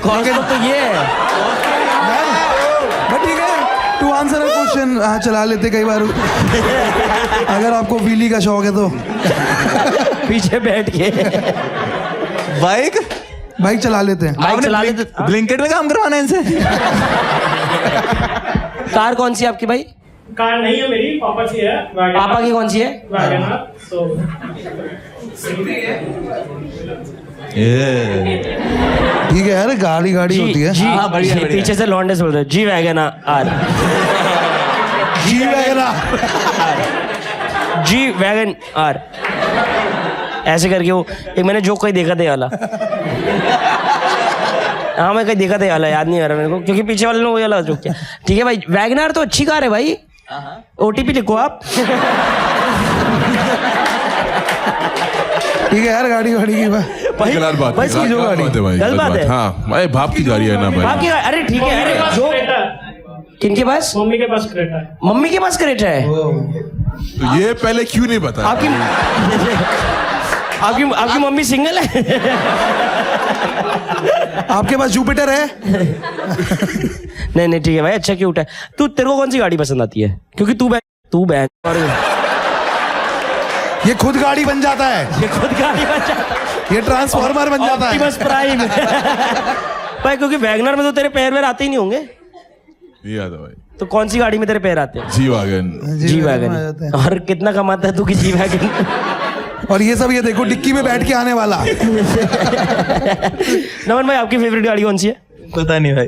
कौस्तुभ तो ये है।
बट ठीक है, टू आंसर अ क्वेश्चन, हाँ चला लेते कई बार। अगर आपको व्हीली का शौक है तो
पीछे बैठ के
बाइक चला लेते हैं।
बाइक चला लेते।
ब्लिंकिट में काम करवाना है इनसे।
कार कौन सी है आपकी भाई?
कार नहीं है मेरी, पापा की है।
पापा की कौन सी है?
वैगनर। So,
ठीक है यार, गाड़ी होती है।
जी,
हाँ, बढ़िया,
जी,
बढ़िया।
पीछे से लॉन्डे बोल रहे जी वैगनर।
जी वगैरह।
जी वैगन आर ऐसे करके वो एक मैंने जोक कहीं देखा था वाला। हाँ मैं कहीं देखा था वाला, याद नहीं आ रहा मेरे को, क्योंकि पीछे वाले ने वो वाला जोक किया। ठीक है भाई, वैगनर तो अच्छी कार है भाई। OTP लिखो आप।
ठीक है यार, गाड़ी की
भाई
गलत बात
भाई,
है,
समझो
गलत
गाड़ी।
बात है भाई,
गलत बात है।
हाँ भाई, बाप की गाड़ी है ना भाई।
बाकी अरे ठीक है, अरे जो किनके पास?
मम्मी के पास क्रेटा है।
मम्मी के पास क्रेटा है।
तो ये पहले क्यों नहीं बताया?
आपकी मम्मी सिंगल है?
आपके पास जुपिटर है?
नहीं ठीक है भाई, अच्छा क्यूट है। तेरे को कौन सी गाड़ी पसंद आती है? क्योंकि तू बैन और
ये खुद गाड़ी बन जाता है,
ये खुद गाड़ी बन जाता है,
ये ट्रांसफॉर्मर बन जाता है।
ऑप्टिमस प्राइम भाई, क्योंकि वैगनर में तो तेरे पैर आते ही नहीं होंगे।
नहीं आता भाई।
तो कौन सी गाड़ी में तेरे पैर आते हैं?
G wagon.
G wagon. और कितना कमाता है तू की जी वैगन?
और ये सब ये देखो डिक्की में बैठ के आने वाला।
नमन भाई, आपकी फेवरेट गाड़ी कौन सी है?
पता नहीं भाई।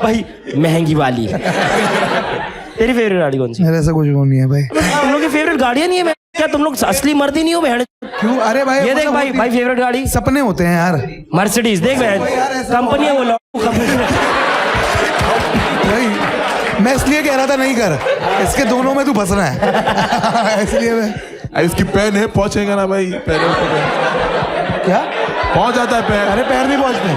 भाई महंगी वाली। तेरी फेवरेट गाड़ी कौन सी?
मेरे ऐसा कुछ वो नहीं है भाई।
तुम लोग की फेवरेट गाड़ियां नहीं है? क्या तुम लोग असली मर्द ही नहीं हो बहन?
क्यों? अरे भाई
ये देख भाई फेवरेट गाड़ी
सपने होते हैं यार।
मर्सिडीज देख बहन, कंपनी है वो
भाई मैं इसलिए कह रहा था नहीं कर, इसके दोनों में तू फंसना है। इसलिए मैं
अरे इसकी पैन है, पहुंचेगा ना भाई? पैन
क्या
पहुंच जाता है पैर।
अरे पैर नहीं पहुंचते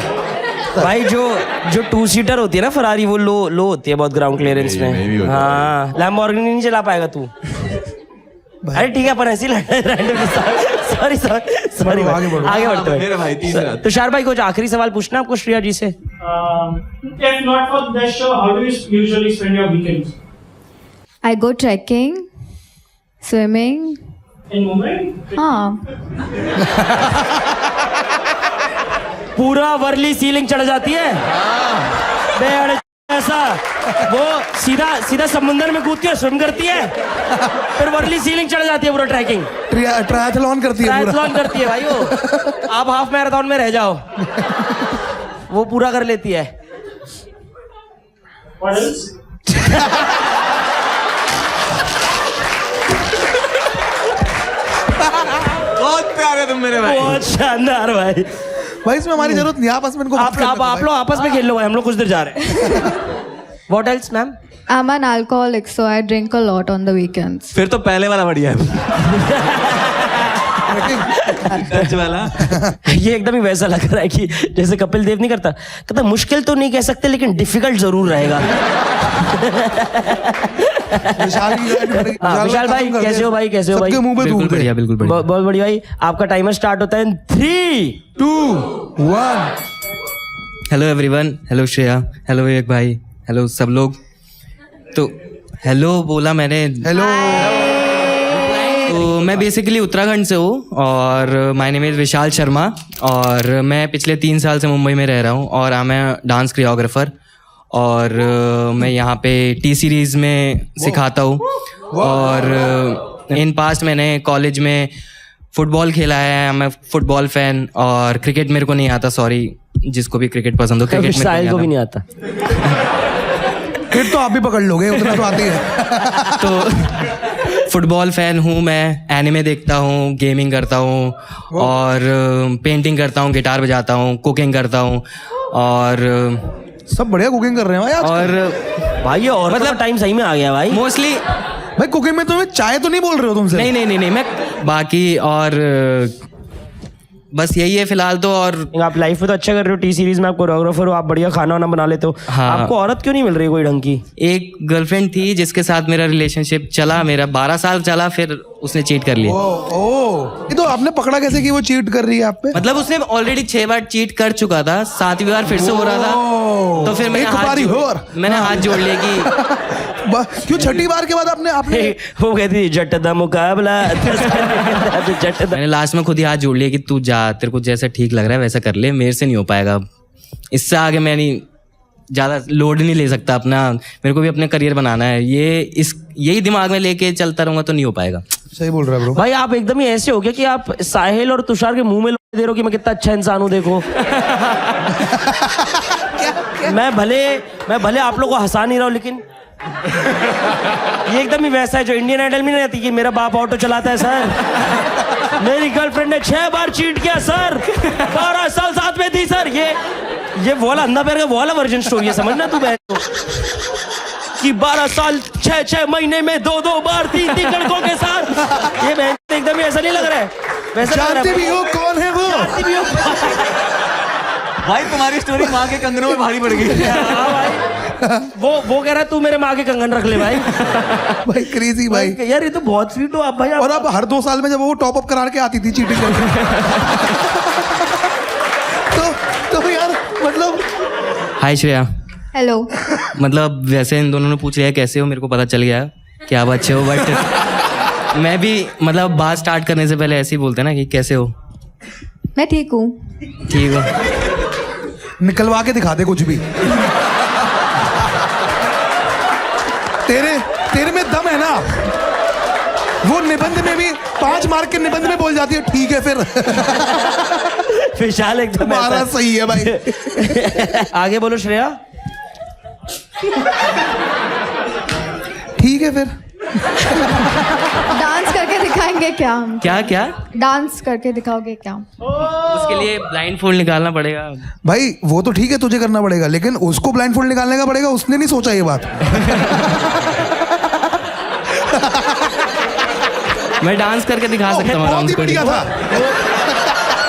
भाई। जो 2 सीटर होती है ना फरारी, वो लो होती है बहुत ग्राउंड क्लियरेंस में। हाँ, लैम्बोर्गिनी नहीं चला पाएगा तू। अरे ठीक है, पर ऐसी सॉरी
आगे बढ़ो।
आगे बढ़ते हैं
भाई तीसरा।
तुषार भाई, कुछ आखिरी सवाल पूछना आपको श्रेया जी से?
If not for this show, how do you usually spend your weekends?
I go trekking, swimming.
In Mumbai?
हाँ,
पूरा वर्ली सीलिंग चढ़ जाती है बेहद ऐसा, वो सीधा समुंदर में कूद के स्विम करती है, फिर वर्ली सीलिंग चढ़ जाती है। पूरा ट्रैकिंग
ट्रायथलॉन करती है,
ट्रायथलॉन करती है भाई वो। आप हाफ मैराथन में रह जाओ, वो पूरा कर लेती है।
What else?
बहुत प्यारे तुम मेरे भाई।
बहुत शानदार भाई।
भाई इसमें हमारी जरूरत नहीं, आपस में इनको
आप लोग आपस में खेल लो भाई, हम लोग कुछ देर जा रहे हैं। What else, ma'am?
I'm an alcoholic, so I drink a lot on the weekends.
फिर तो पहले वाला बढ़िया है। टच वाला।
ये एकदम ही वैसा लग रहा है कि जैसे कपिल देव नहीं कहता मुश्किल तो नहीं कह सकते लेकिन डिफिकल्ट जरूर रहेगा। विशाल भाई कैसे हो भाई? कैसे हो भाई?
सबके मुंह पे
बिल्कुल
थूक दे।
बढ़िया, बिल्कुल बढ़िया।
बहुत बढ़िया भाई। आपका टाइमर स्टार्ट होता है 3,
2, 1।
Hello everyone, hello Shreya, hello Vivek भाई, हेलो सब लोग। तो हेलो बोला मैंने।
हेलो।
तो मैं बेसिकली उत्तराखंड से हूँ और my name is Vishal Sharma और मैं पिछले 3 साल से मुंबई में रह रहा हूँ और आई एम डांस कोरियोग्राफर और मैं यहाँ पे टी सीरीज़ में सिखाता हूँ और इन पास्ट मैंने कॉलेज में फुटबॉल खेला है। मैं फुटबॉल फैन और क्रिकेट मेरे को नहीं आता, सॉरी जिसको भी क्रिकेट पसंद हो। क्रिकेट
को भी नहीं आता।
फिर तो आप भी पकड़ लोगे, उतना तो आती है।
तो फुटबॉल फैन हूँ मैं, एनिमे देखता हूँ, गेमिंग करता हूँ और पेंटिंग करता हूँ, गिटार बजाता हूँ, कुकिंग करता हूँ और
सब बढ़िया कुकिंग कर रहे हैं भाई आज।
और
भाई ये और मतलब टाइम सही में आ गया भाई।
मोस्टली
भाई कुकिंग में तुम्हें चाय तो नहीं बोल रहे हो तुमसे?
नहीं मैं बाकी और बस यही है फिलहाल तो। और
आप लाइफ में तो अच्छा कर रहे हो, टी सीरीज में आप कोरियोग्राफर हो, आप बढ़िया खाना वाना बना लेते हो।
हाँ।
आपको औरत क्यों नहीं मिल रही कोई ढंग की?
एक गर्लफ्रेंड थी जिसके साथ मेरा रिलेशनशिप चला, मेरा 12 साल चला, फिर उसने चीट कर लिया।
ये तो आपने पकड़ा कैसे कि वो चीट कर रही है आप पे?
मतलब उसने ऑलरेडी 6 बार चीट कर चुका था, 7वीं बार फिर से हो रहा था। तो फिर मैंने हाथ जोड़ लिया कि
क्यों 6ठी बार के बाद आपने
वो कहती जट दा मुकाबला।
मैंने लास्ट में खुद ही हाथ जोड़ लिया कि तू जा, तेरे को जैसा ठीक लग रहा है वैसा कर ले, मेरे से नहीं हो पाएगा। इससे आगे मैं नहीं ज़्यादा लोड नहीं ले सकता अपना, मेरे को भी अपने करियर बनाना है। यही दिमाग में लेके चलता रहूंगा तो नहीं हो पाएगा।
सही बोल रहा है ब्रो।
भाई आप एकदम ही ऐसे हो गया कि आप साहिल और तुषार के मुंह में दे रहे हो कि मैं कितना अच्छा इंसान हूँ, देखो। मैं भले आप लोगों को हंसा नहीं रहा हूँ, लेकिन ये एकदम ही वैसा है जो इंडियन आइडल में नहीं रहती कि मेरा बाप ऑटो चलाता है सर, मेरी गर्लफ्रेंड ने 6 बार चीट किया सर, 12 साल साथ में थी सर। ये वाला अंधा पैर का वाला वर्जन स्टोरी है, समझना तू बहन कि 12 साल 6 महीने में 2 बार 3 लड़कों के साथ। ये बहन एकदम ही ऐसा नहीं लग रहा है, वैसा
जानती भी हो कौन है वो?
जानती भी हो
भाई तुम्हारी स्टोरी माँ के कंगनों में भारी पड़ गई।
वो कह रहा है तू मेरे माँ के कंगन रख ले भाई।
भाई क्रेजी भाई।
यार ये तो बहुत स्वीट हो आप भाई।
और अब हर 2 साल में जब वो टॉप अप करा के आती थी चीटिंग करके तो यार मतलब
हाय श्रेया।
हेलो।
मतलब वैसे इन दोनों ने पूछ लिया कैसे हो, मेरे को पता चल गया कि आप अच्छे हो, बट मैं भी मतलब बात स्टार्ट करने से पहले ऐसे ही बोलते हैं ना कि कैसे हो।
मैं ठीक हूँ।
ठीक हो।
निकलवा के दिखा दे कुछ भी। तेरे में दम है ना। वो निबंध में भी 5 मार्क के निबंध में बोल जाती है ठीक है फिर।
विशाल एकदम
तुम्हारा सही है भाई।
आगे बोलो श्रेया।
ठीक है फिर।
डांस करके दिखाएंगे क्या हम?
क्या क्या?
डांस करके दिखाओगे क्या?
उसके लिए ब्लाइंड फोल्ड निकालना पड़ेगा।
भाई वो तो ठीक है तुझे करना पड़ेगा, लेकिन उसको ब्लाइंड फोल्ड निकालने का पड़ेगा। उसने नहीं सोचा ये बात।
मैं डांस करके दिखा सकता हूँ आराम
बहुत ही
से।
बढ़िया था।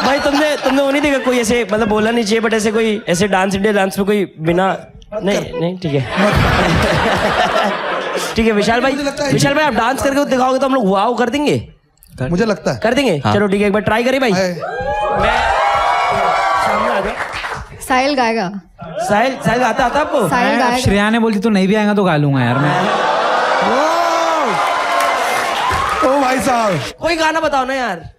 भाई तुमने वो नहीं देखा कोई ऐसे, मतलब बोलना नहीं चाहिए बट ऐसे कोई ऐसे डांस इंडिया डांस में कोई बिना नहीं ठीक है। ठीक है विशाल भाई आप डांस करके दिखाओगे तो हम लोग वाव कर देंगे।
मुझे लगता है
कर देंगे।
हाँ।
चलो ठीक है, एक बार ट्राई करिए भाई।
है।
मैं सामने आ जाओ।
साहिल गाएगा।
साहिल गाता आता आपको?
साहिल
अब
गाएगा।
श्रेया ने बोलती तो नहीं भी आएगा तो गा लूंगा यार मैं।
ओ भाई साहब,
कोई गाना बताओ ना यार।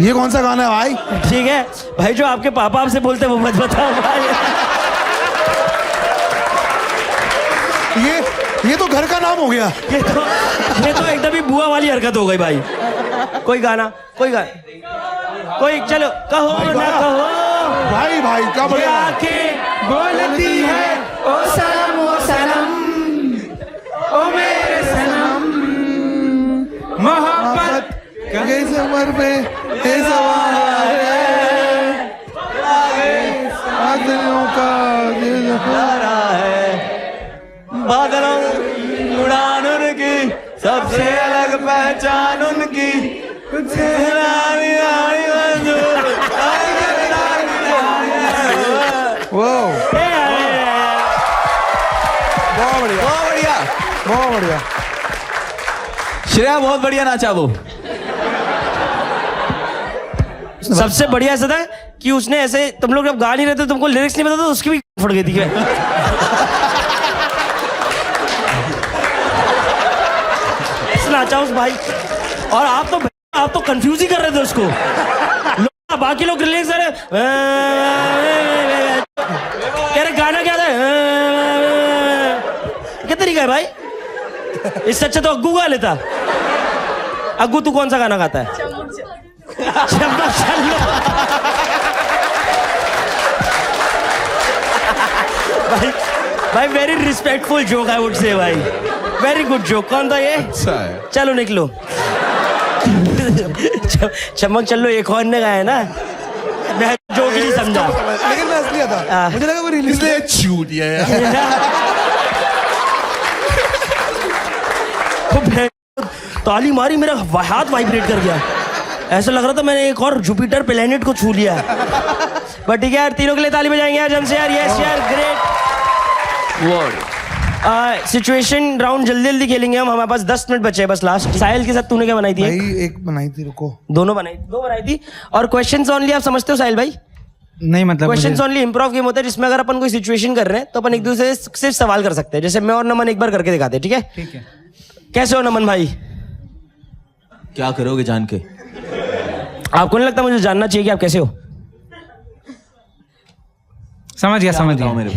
ये कौन सा गाना है भाई?
ठीक है भाई, जो आपके पापा आपसे बोलते हैं वो मत बताओ भाई।
ये तो घर का नाम हो गया।
ये तो एकदम ही बुआ वाली हरकत हो गई भाई। कोई गाना कोई चलो कहो ना कहो।
भाई क्या बढ़िया।
आके
बोलती है ओ सनम ओ मेरे सनम मोहब्बत
गई सफर पे ये सवाल है, बादलों का ये सहारा है,
बादलों उड़ान उनकी सबसे अलग पहचान उनकी।
बहुत बढ़िया।
श्रेया बहुत बढ़िया नाचा वो।
सबसे बढ़िया ऐसा था कि उसने ऐसे, तुम लोग जब गा नहीं रहे थे तुमको लिरिक्स नहीं पता तो उसकी भी फट गई थी। ऐसे नाचा उस भाई। और आप तो कंफ्यूज ही कर रहे थे उसको। बाकी लोग रिलैक्स कह रहे गाना क्या था, क्या तरीका है भाई? इससे अच्छा तो अग्गू गा लेता। अग्गू तू कौन सा गाना गाता है? भाई very respectful joke I would say भाई, वेरी गुड जोक। कौन था ये? चलो निकलो। चमक चलो एक और ने गाया ना, मैं जोक ही नहीं समझा।
लेकिन मैं असली था, मुझे लगा वो रिलीज
इसलिए छूट गया यार।
ताली मारी, मेरा हाथ वाइब्रेट कर गया। ऐसा लग रहा था मैंने एक और जुपिटर प्लेनेट को छू लिया। बट ठीक है यार, तीनों के लिए ताली बजाएंगे आज हमसे यार। यस यार, ग्रेट वर्ड। सिचुएशन राउंड जल्दी खेलेंगे हम। हमारे पास 10 मिनट बचे हैं बस लास्ट। साहिल के साथ तूने क्या बनाई थी?
भाई एक बनाई थी, रुको।
दो बनाई थी। और क्वेश्चंस ओनली आप समझते हो साहिल भाई?
नहीं मतलब
क्वेश्चंस ओनली इम्प्रोव गेम होता है जिसमें अगर अपन कोई सिचुएशन कर रहे हैं तो अपन एक दूसरे से सिर्फ सवाल कर सकते हैं। जैसे मैं और नमन एक बार करके दिखाते हैं, ठीक है?
ठीक है।
कैसे हो नमन भाई?
क्या करोगे जान के?
आपको नहीं लगता मुझे जानना चाहिए कि आप कैसे हो?
समझ गया
समझ गया भाई,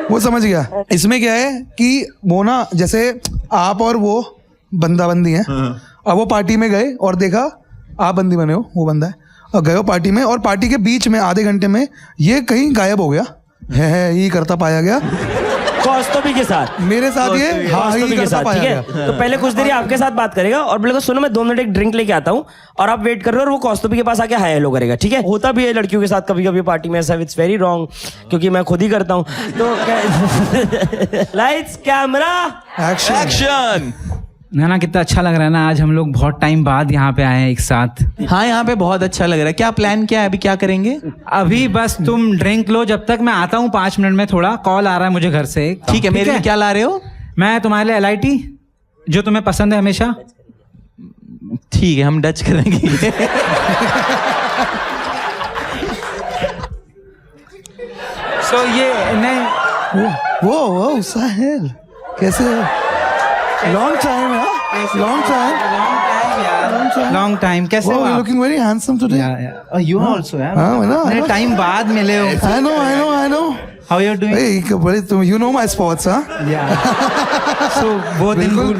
वो समझ गया। इसमें क्या है कि वो ना, जैसे आप और वो बंदा बंदी हैं। अब वो पार्टी में गए और देखा आप बंदी बने हो, वो बंदा है, और गए हो पार्टी में, और पार्टी के बीच में आधे घंटे में ये कहीं गायब हो गया है, ये करता पाया गया
कौस्तुभी के साथ।
मेरे साथ ये
कौस्तुभी के साथ, ठीक है? तो पहले कुछ देर आपके साथ बात करेगा और बोलेगा सुनो मैं 2 मिनट एक ड्रिंक लेके आता हूँ, और आप वेट कर रहे हो, और वो कौस्तुभी के पास आके हाय हेलो करेगा, ठीक है? होता भी है लड़कियों के साथ कभी कभी पार्टी में ऐसा। इट्स वेरी रॉन्ग, क्योंकि मैं खुद ही करता हूँ। तो लाइट्स कैमरा
एक्शन।
ना कितना अच्छा लग रहा है ना, आज हम लोग बहुत टाइम बाद यहाँ पे आए हैं एक साथ।
हाँ यहाँ पे बहुत अच्छा लग रहा है। क्या प्लान क्या है, अभी क्या करेंगे?
अभी बस तुम ड्रिंक लो, जब तक मैं आता हूँ 5 मिनट में। थोड़ा कॉल आ रहा है मुझे घर से।
ठीक है, मेरे लिए क्या ला रहे हो?
मैं तुम्हारे लिए LIT, जो तुम्हें पसंद है हमेशा।
ठीक है, हम डच करेंगे।
सो ये नहीं
वो साहिल कैसे हो? Long time long time
long time कैसे हो आप?
Looking very handsome today.
You also यार,
हाँ, ना,
इतने टाइम बाद मिले हो।
I know
how you are doing?
Hey, बड़े तुम you know my sports, हाँ?
सो वो दिन
बिल्कुल।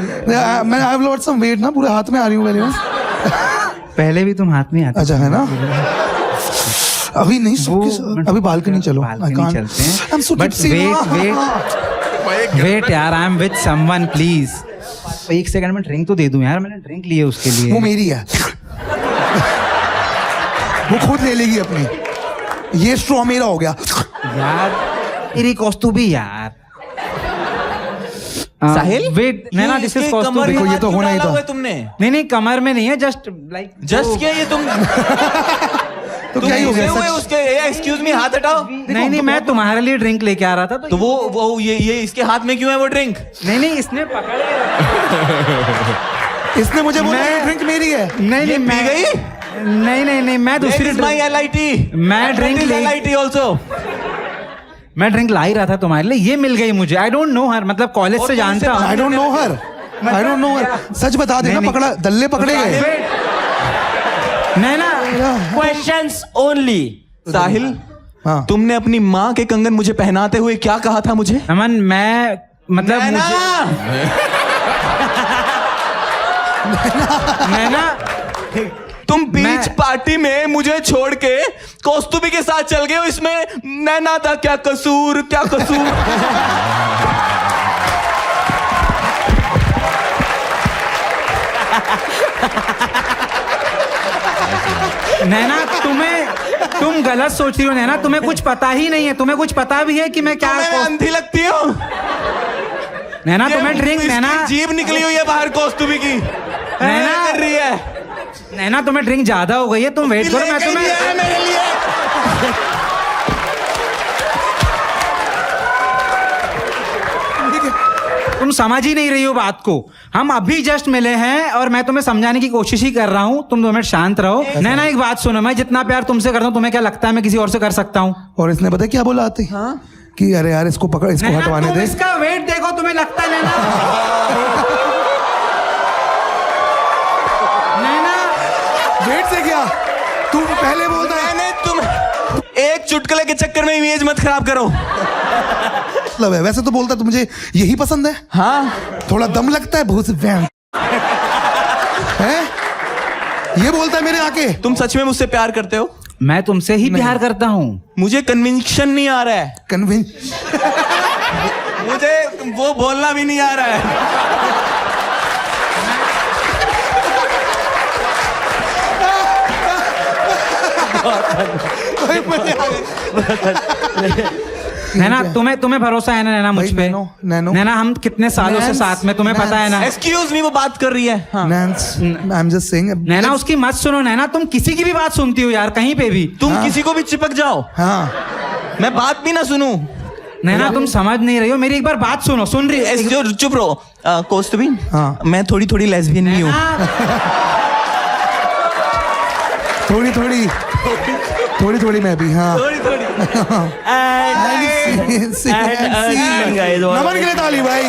मैं I've lost some weight ना, पूरे हाथ में आ रही हूँ पहले मैं।
पहले भी तुम हाथ में आते
अच्छा है ना? अभी नहीं अभी बालकनी चलो।
बालकनी चलते हैं।
I'm so
but
tipsy
wait यार, I am with someone please. एक सेकंड में ड्रिंक तो दे दूं यार, मैंने ड्रिंक ली है उसके लिए।
वो मेरी है। वो खुद ले लेगी अपनी। ये स्ट्रॉ मेरा हो गया
यार, तेरी कौस्तुभी यार।
साहिल
वेट, नैना दिस इज कौस्तुभी।
देखो, ये तो होना ही था।
तुमने
नहीं कमर में नहीं है, जस्ट लाइक
जस्ट क्या ये तुम
तो क्या ही हो गया
हुए उसके एक्सक्यूज मी, हाथ हटाओ।
नहीं मैं तुम्हारे लिए ड्रिंक लेके आ रहा था
तो वो ये इसके हाथ में क्यों है वो ड्रिंक?
नहीं इसने पकड़े।
इसने मुझे बोला ये ड्रिंक मेरी है।
नहीं
पी गई?
नहीं मैं दूसरी
माय LIT।
मैं ड्रिंक
LIT आल्सो।
मैं ड्रिंक ला ही रहा था तुम्हारे लिए, ये मिल गई मुझे। आई डोंट नो हर, मतलब कॉलेज से जानता हूँ।
आई डोंट नो हर। सच बता देना, पकड़ा दल्ले पकड़े गए।
नैना
क्वेश्चंस ओनली।
साहिल,
हाँ।
तुमने अपनी माँ के कंगन मुझे पहनाते हुए क्या कहा था मुझे?
अमन, मैं मतलब नैना
तुम बीच पार्टी में मुझे छोड़ के कौस्तुभी के साथ चल गए हो, इसमें नैना था क्या कसूर?
नैना तुम गलत सोच रही हो नैना, तुम्हें कुछ पता ही नहीं है। तुम्हें कुछ पता भी है कि मैं क्या
मैं अंधी लगती हूँ?
नैना तुम्हें ड्रिंक, नैना
जीभ निकली हुई है बाहर कौस्तुभी की,
नैना
कर रही है।
नैना तुम्हें ड्रिंक ज्यादा हो गई है, तुम वेट करो, मैं तुम्हें
मेरे लिए
तुम समझ ही नहीं रही हो बात को। हम अभी जस्ट मिले हैं और मैं तुम्हें समझाने की कोशिश ही कर रहा हूँ। तुम 2 मिनट शांत रहो। नैना एक बात सुनो, मैं जितना प्यार तुमसे करता हूँ, तुम्हें क्या लगता है मैं किसी और से कर सकता हूँ?
और इसने पता क्या बोला आते कि अरे यार इसको पकड़, इसको हटवाने
तुम
दे।
इसका वेट देखो, तुम्हें लगता है नैना? नैना
वेट से क्या? तू पहले बोलता है।
तुम एक चुटकुले के चक्कर में इमेज मत खराब करो।
मतलब है, वैसे तो बोलता तो मुझे यही पसंद है।
हाँ,
थोड़ा दम लगता है बहुत है। ये बोलता है मेरे आके।
तुम सच में मुझसे प्यार करते हो?
मैं तुमसे ही प्यार करता हूँ।
मुझे कन्विक्शन नहीं आ रहा है। मुझे वो बोलना भी नहीं आ रहा है।
नैना तुम्हें भरोसा है ना नैना मुझ पे? नैना हम कितने सालों से साथ में, तुम्हें पता है ना?
एक्सक्यूज मी, वो बात कर रही है। हाँ।
I'm just saying।
नैना उसकी मत सुनो नैना, तुम किसी की भी बात सुनती हो यार, कहीं पे भी।
तुम किसी को भी चिपक जाओ।
हाँ।
मैं बात भी ना सुनूं।
नैना तुम समझ नहीं रही हो, मेरी एक बार बात सुनो। सुन रही?
जो चुप रहो। कौस्तुभी,
हाँ।
मैं थोड़ी लेस्बियन भी हूँ। थोड़ी मैं भी। हाँ। नमन के लिए ताली भाई।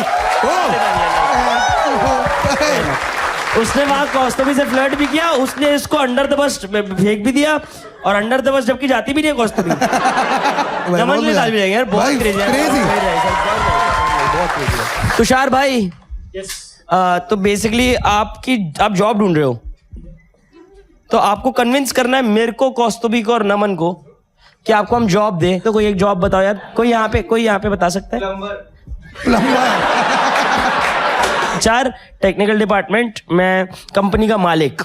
उसने वहां कौस्तुभी से फ्लर्ट भी किया, उसने इसको अंडर द बस फेंक भी दिया, और अंडर द बस जबकि जाती भी नहीं है कौस्तुभी। नमन के लिए ताली बजाएंगे यार, बहुत क्रेजी। तुषार भाई, तो बेसिकली आप जॉब ढूंढ रहे हो, तो आपको कन्विंस करना है मेरे को, कौस्तुभी को और नमन को कि आपको हम जॉब दे। तो कोई एक जॉब बताओ यार, कोई यहाँ पे बता सकता है? प्लम्बर। 4 टेक्निकल डिपार्टमेंट, मैं कंपनी का मालिक।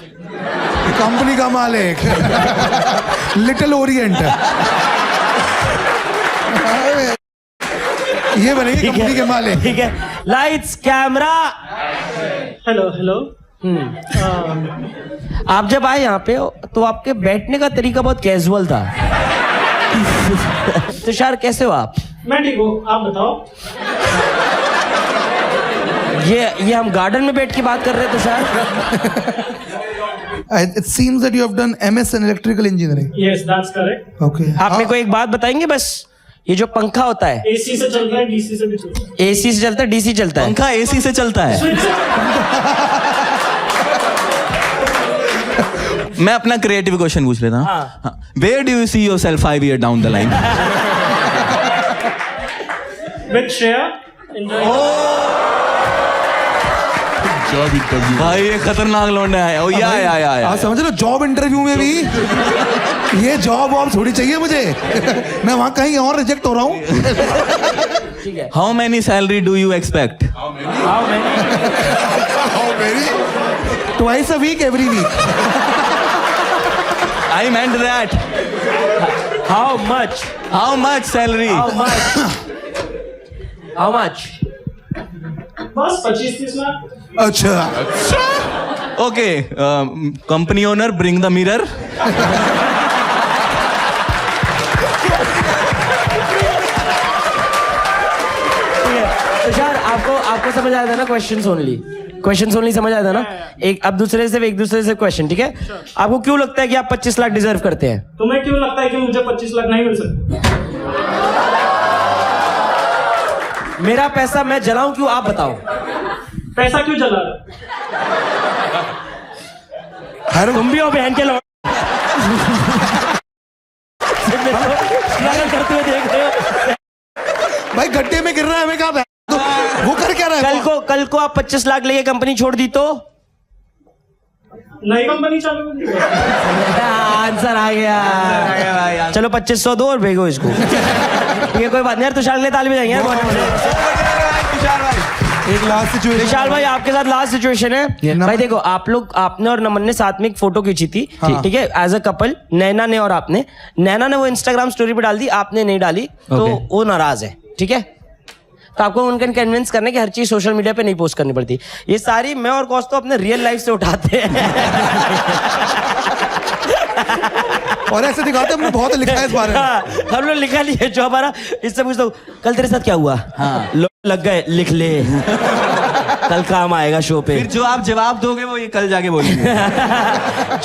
Little Orient. ये बनेगी कंपनी के मालिक।
ठीक है, लाइट्स कैमरा।
हेलो।
आप जब आए यहाँ पे तो आपके बैठने का तरीका बहुत कैजुअल था। तुषार कैसे हो आप?
मैं ठीक हूँ, आप बताओ।
ये हम गार्डन में बैठ के बात कर रहे हैं Tushar.
It seems that you have done MS in electrical engineering.
Yes, that's correct.
Okay.
आप मेरे को एक बात बताएंगे बस, ये जो पंखा होता है
AC से चल रहा है, DC से भी चलता है.
AC से चलता है, DC चलता है?
पंखा एसी से चलता है. मैं अपना क्रिएटिव क्वेश्चन पूछ लेता हूँ. Where do you see yourself 5 years down the line?
With Shreya.
Job interview.
भाई ये खतरनाक लौंडा है. ओ या.
आप समझ लो जॉब इंटरव्यू में भी ये जॉब वॉब थोड़ी चाहिए मुझे. मैं वहां कहीं और रिजेक्ट हो रहा हूँ.
How many salary do you expect?
Twice a week, every week.
I meant that.
How much?
How much salary?
How much?
बस 25-30 लाख.
अच्छा.
Okay. Company owner bring the mirror.
Tushar, आपको समझ आया था ना? क्वेश्चंस ओनली समझ आया था ना? एक दूसरे से क्वेश्चन, ठीक है? आपको क्यों लगता है कि आप 25 लाख डिजर्व करते हैं?
तुम्हें क्यों लगता है कि मुझे 25 लाख नहीं मिल सकते?
मेरा पैसा मैं जलाऊं क्यों, आप बताओ.
पैसा क्यों जला रहे?
तुम भी हो बहन के लौंडे. करते हुए देख रहे हो.
भाई गड्ढे में गिर रहा है, हमें कहा तो वो कर क्या रहा है?
कल को आप 25 लाख लेके कंपनी छोड़ दी तो
नई कंपनी चालू कर दी.
आंसर आ गया. चलो 2500 दो और भेजो इसको. ठीक है, कोई बात नहीं यार. तुषार ले ताली बजाएंगे यार.
एक लास्ट सिचुएशन.
विशाल भाई, आपके साथ लास्ट सिचुएशन है. भाई देखो, आपने और नमन ने साथ में एक फोटो खींची थी, ठीक है, एज अ कपल. नैना ने और आपने. नैना ने वो इंस्टाग्राम स्टोरी पे डाल दी, आपने नहीं डाली, तो वो नाराज है. ठीक है, तो आपको उनका कन्विंस करने की हर चीज सोशल मीडिया पे नहीं पोस्ट करनी पड़ती. ये सारी मैं और कॉस्ट तो अपने रियल लाइफ से उठाते हैं.
और ऐसे दिखाते हमने बहुत लिखा है इस बारे में.
हम लोग लिखा लिए. जो हमारा, इससे पूछता हूँ कल तेरे साथ क्या हुआ. लग गए, लिख ले. कल काम आएगा शो पे.
फिर जो आप जवाब दोगे वो ये कल जाके बोलेंगे.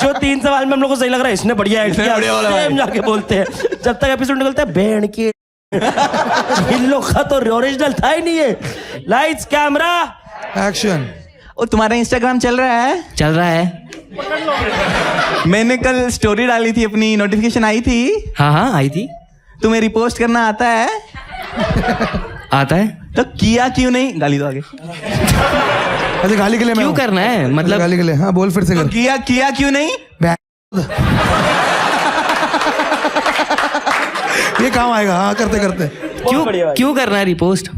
जो 3 सवाल में हम लोग को सही लग रहा है, इसने बढ़िया एक्ट किया, सेम जाके बोलते हैं. जब तक एपिसोड निकलता है, बहन की इन लोग का तो ओरिजिनल था ही नहीं है. Lights camera
action.
और तुम्हारा इंस्टाग्राम चल रहा है?
चल रहा है.
मैंने कल स्टोरी डाली थी अपनी, नोटिफिकेशन आई थी.
हाँ आई थी.
तुम्हें रिपोस्ट करना आता है?
आता है.
तो किया क्यों नहीं? गाली दो आगे.
अच्छा गाली के लिए
क्यों करना है मतलब?
गाली के लिए. हाँ बोल फिर से कर.
तो किया क्यों नहीं?
ये काम आएगा. हाँ करते करते.
क्यों करना है रिपोस्ट?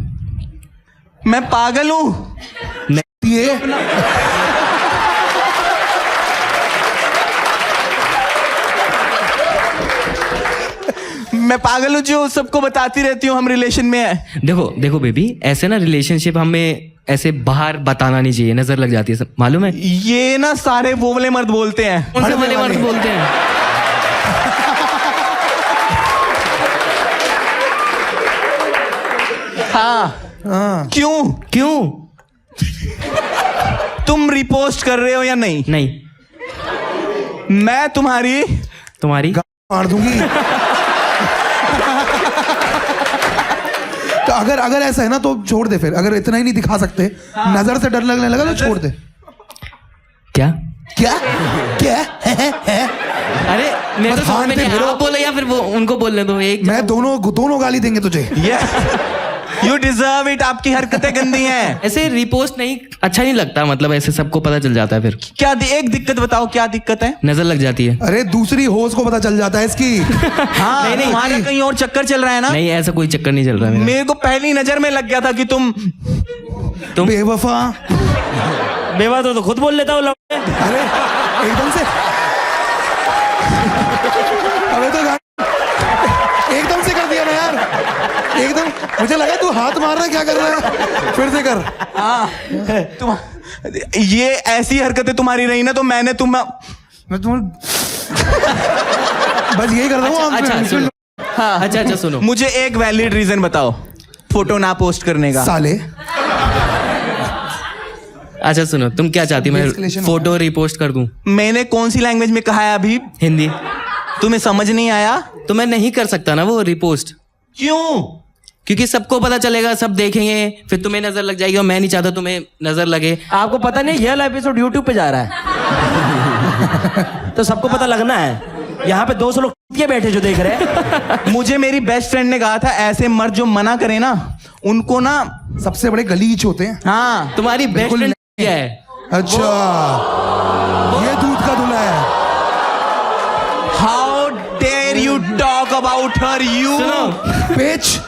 मैं पागल हूँ.
ये
मैं पागल हूँ जो सबको बताती रहती हूँ हम रिलेशन में है.
देखो बेबी, ऐसे ना रिलेशनशिप हमें ऐसे बाहर बताना नहीं चाहिए, नजर लग जाती है. सब मालूम है?
ये ना सारे वो वाले मर्द बोलते हैं.
कौन से वाले मर्द बोलते हैं?
हाँ.
क्यों?
तुम रिपोस्ट कर रहे हो या नहीं?
नहीं.
मैं तुम्हारी
मार दूंगी. तो अगर ऐसा है ना तो छोड़ दे. फिर अगर इतना ही नहीं दिखा सकते, नजर से डर लगने लगा तो छोड़ दे.
क्या?
अरे
मैं तो समझ में नहीं. आप बोलो या फिर वो उनको बोलने दो. एक
मैं दोनों गाली देंगे तुझे.
You deserve it. आपकी हरकतें गंदी हैं.
ऐसे रिपोस्ट नहीं अच्छा नहीं लगता. मतलब ऐसे सबको पता चल जाता है फिर.
क्या एक दिक्कत बताओ, क्या दिक्कत है?
नजर लग जाती है.
अरे दूसरी होस्ट को पता चल जाता है इसकी.
हाँ, नहीं तुम्हारा कहीं और चक्कर चल रहा है ना?
नहीं, ऐसा कोई चक्कर नहीं चल रहा.
मेरे को पहली नजर में लग गया था कि तुम
बेवफा.
तो खुद बोल लेता हूँ.
अरे एकदम से अबे तो एकदम से कर दिया ना यार. एकदम मुझे लगा तू हाथ मार रहा है, क्या कर रहा है. फिर से कर.
हाँ. तुम ये ऐसी हरकतें तुम्हारी रही ना, तो मैं तुम
बस यही कर रहा हूँ.
अच्छा सुनो.
मुझे एक वैलिड रीजन बताओ फोटो ना पोस्ट करने का.
साले
अच्छा सुनो, तुम क्या चाहती, मैं
Escalation
फोटो रिपोस्ट कर दूं?
मैंने कौन सी लैंग्वेज में कहा है अभी?
हिंदी।
तुम्हें समझ नहीं आया?
तो मैं नहीं कर सकता ना वो रिपोस्ट,
क्यों?
क्योंकि सबको पता चलेगा, सब देखेंगे, फिर तुम्हें नजर लग जाएगी और मैं नहीं चाहता तुम्हें नजर लगे।
आपको पता नहीं ये वाला एपिसोड यूट्यूब पे जा रहा है तो सबको पता लगना है। यहाँ पे 200 लोग के बैठे जो देख रहे हैं।
मुझे मेरी बेस्ट फ्रेंड ने कहा था ऐसे मर्द जो मना करे ना उनको ना
सबसे बड़े गलीच होते हैं।
हाँ
तुम्हारी बेस्ट
बिल्कुल
फ्रेंड क्या है?
अच्छा, ये दूध का दूल्हा है।
How dare you talk about her you
पेच।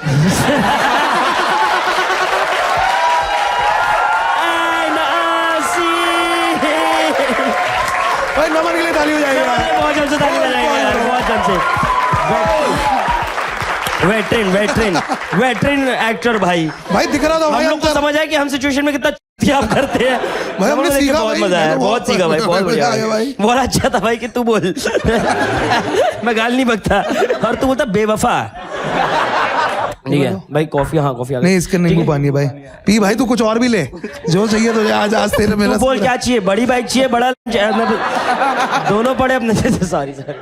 भाई नमन के लिए ताली हो जाएगी।
बहुत जल्द से ताली बजाएंगे यार, बहुत जल्द से। वेटरन एक्टर भाई
दिख रहा था भाई,
हम लोग को समझ आया कि हम सिचुएशन में कितना आप करते हैं।
भाई हमने सीखा,
बहुत
भाई,
मजा आया, बहुत सीखा भाई, बहुत बढ़िया
मजा आया भाई।
बहुत अच्छा था भाई कि तू बोल मैं गाल नहीं बकता और तू बोलता बेवफा। ठीक है भाई, कॉफी, हाँ कॉफी आ गई।
नहीं, इसके नींबू पानी है भाई, पी भाई, तू कुछ और भी ले जो चाहिए तुझे। आज तेरे मेरा
तू बोल क्या चाहिए, बड़ी बाइक चाहिए, बड़ा दोनों पड़े अपने से। Sorry sir.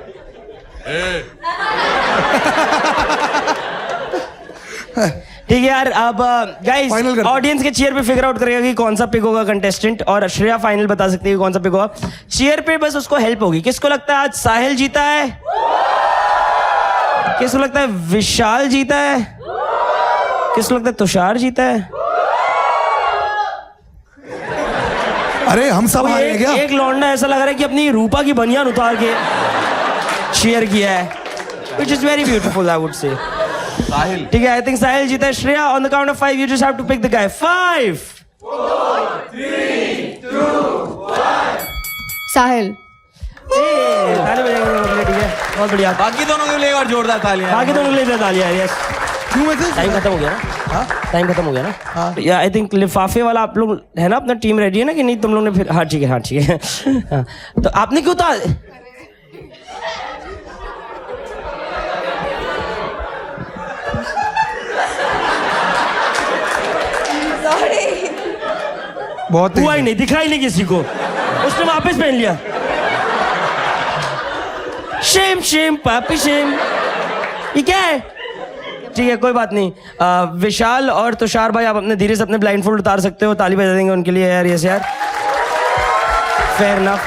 ठीक है यार, अब गाइस ऑडियंस के चीयर पे फिगर आउट करेगा कि कौन सा पिक होगा कंटेस्टेंट, और श्रेया फाइनल बता सकती है कि कौन सा पिक होगा। चीयर पे बस उसको हेल्प होगी। किसको लगता है आज साहिल जीता है? किसको लगता है विशाल जीता है? किसको लगता है तुषार जीता है?
अरे हम सब हारे हैं क्या?
एक लौंडा ऐसा लग रहा है कि अपनी रूपा की बनियान उतार के शेयर किया है, which is very beautiful, I would say.
साहिल।
ठीक है, I think साहिल जीता है। Shreya, on the count of 5, you just have to pick the guy. 5, 4, 3, 2, 1.
साहिल।
ताली बजाएंगे, ठीक है, बहुत बढ़िया।
बाकी दोनों के लिए एक और जोरदार तालियां।
बाकी दोनों के लिए तालियां, yes.
क्यों वैसे?
टाइम खत्म हो गया ना? टाइम खत्म हो गया ना? या आई थिंक लिफाफे वाला आप लोग है ना, अपना टीम रेडी है ना कि नहीं? तुम लोग ने फिर, हाँ ठीक है, हाँ ठीक है। हाँ, तो आपने क्यों था?
बहुत
हुआ ही नहीं, दिखा ही नहीं किसी को, उसने वापस पहन लिया। शेम शेम पापी शेम। ये क्या है? ठीक है, कोई बात नहीं। विशाल और तुषार भाई, आप अपने धीरे से अपने ब्लाइंडफोल्ड उतार सकते हो। ताली बजा देंगे उनके लिए यार। यस यार, fair enough.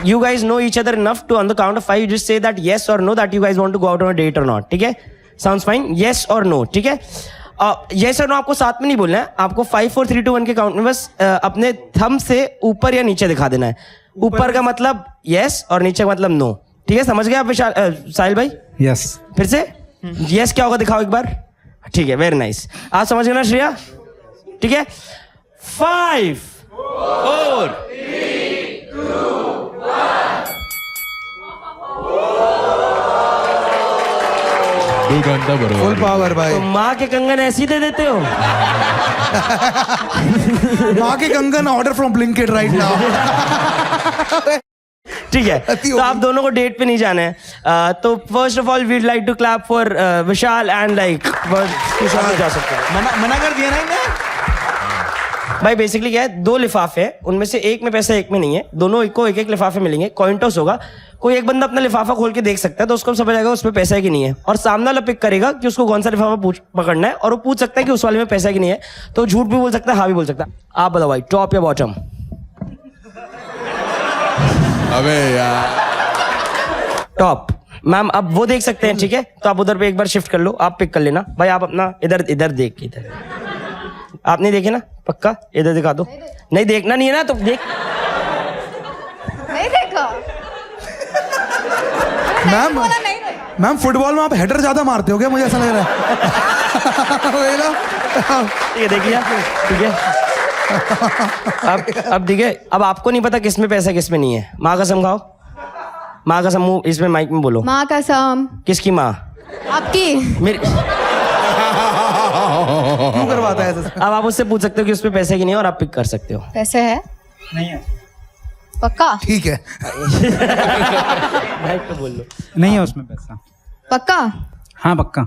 You guys know each other enough to, on the count of 5, you just say that yes or no, that you guys want to go out on a date or not. ठीक है? Sounds fine? Yes or no. ठीक है? Yes or no आपको साथ में नहीं बोलना है, आपको 5, 4, 3, 2, 1 के काउंट में बस अपने थंब से ऊपर या नीचे दिखा देना है। ऊपर का मतलब yes और नीचे का मतलब no. ठीक है, समझ गए आप विशाल, साहिल भाई?
यस।
फिर से yes क्या होगा दिखाओ एक बार। ठीक है, वेरी नाइस। आप समझ गए ना श्रेया? ठीक है, 5, 4, 3, 2, 1।
2 घंटा बरोबर।
फुल पावर भाई।
तो माँ के कंगन ऐसे ही दे देते हो?
माँ के कंगन order from Blinkit right now.
ठीक है, तो आप दोनों को डेट पे नहीं जाना है। तो first of all we'd like to clap for Vishal and like Vishal जा सकते हैं।
मना कर दिया ना इन्हें।
भाई बेसिकली क्या है, 2 लिफाफे हैं, उनमें से एक में पैसा एक में नहीं है, दोनों को एक एक लिफाफे मिलेंगे, कॉइन टॉस होगा। कोई एक बंदा अपना लिफाफा खोल के देख सकता है, तो उसको समझ आएगा उसमें पैसा है कि नहीं है, और सामने वाला पिक करेगा कि उसको कौन सा लिफाफा पकड़ना है, और वो पूछ सकता है कि उस वाले में पैसा है कि नहीं है। तो झूठ भी बोल सकता है, हाँ भी बोल सकता है। आप बताओ भाई, टॉप या बॉटम?
अबे यार,
टॉप। मैम अब वो देख सकते हैं, ठीक है, तो आप उधर पे एक बार शिफ्ट कर लो, आप पिक कर लेना भाई। आप अपना इधर इधर देख के, इधर आप नहीं देखे ना? पक्का इधर दिखा दो। नहीं देखना नहीं है ना, तो देख।
नहीं देखा
मैम फुटबॉल में आप हेडर ज्यादा मारते हो क्या? मुझे ऐसा लग रहा है।
ठीक है, देखिए ठीक है। अब देखिए, अब आपको नहीं पता किसमें पैसा किसमें नहीं है। माँ कसम खाओ, माँ कसम, मुंह इसमें माइक में बोलो।
माँ कसम।
किसकी माँ?
आपकी।
मेरी।
क्यों करवाता है ऐसा?
अब आप उससे पूछ सकते हो कि उसमें पैसे की नहीं है, और आप पिक कर सकते हो।
पैसे है?
नहीं है।
पक्का?
ठीक है।
माइक पे बोल लो।
नहीं है उसमें पैसा।
पक्का?
हाँ पक्का।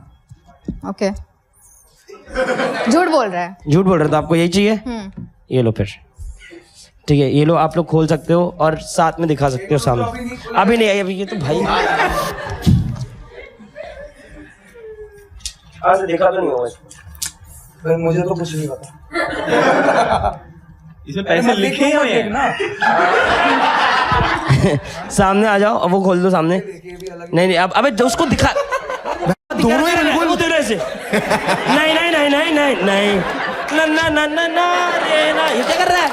ओके। झूठ बोल रहा है।
झूठ बोल रहे, तो आपको यही चाहिए? ये लो फिर, ठीक है, ये लो आप लोग खोल सकते हो और साथ में दिखा सकते हो सामने। अभी नहीं, अभी ये तो भाई आज देखा तो नहीं होगा।
भाई मुझे तो कुछ नहीं पता।
इसमें पैसे लिखे हुए हैं ना।
सामने आ जाओ, अब वो खोल दो सामने। नहीं नहीं, अब अबे उसको दिखा,
दोनों ही बिल्कुल
वो तेरे से। नहीं नहीं नहीं नहीं नहीं नहीं ना ना ना ना ना रे ना, ये क्या कर रहा है?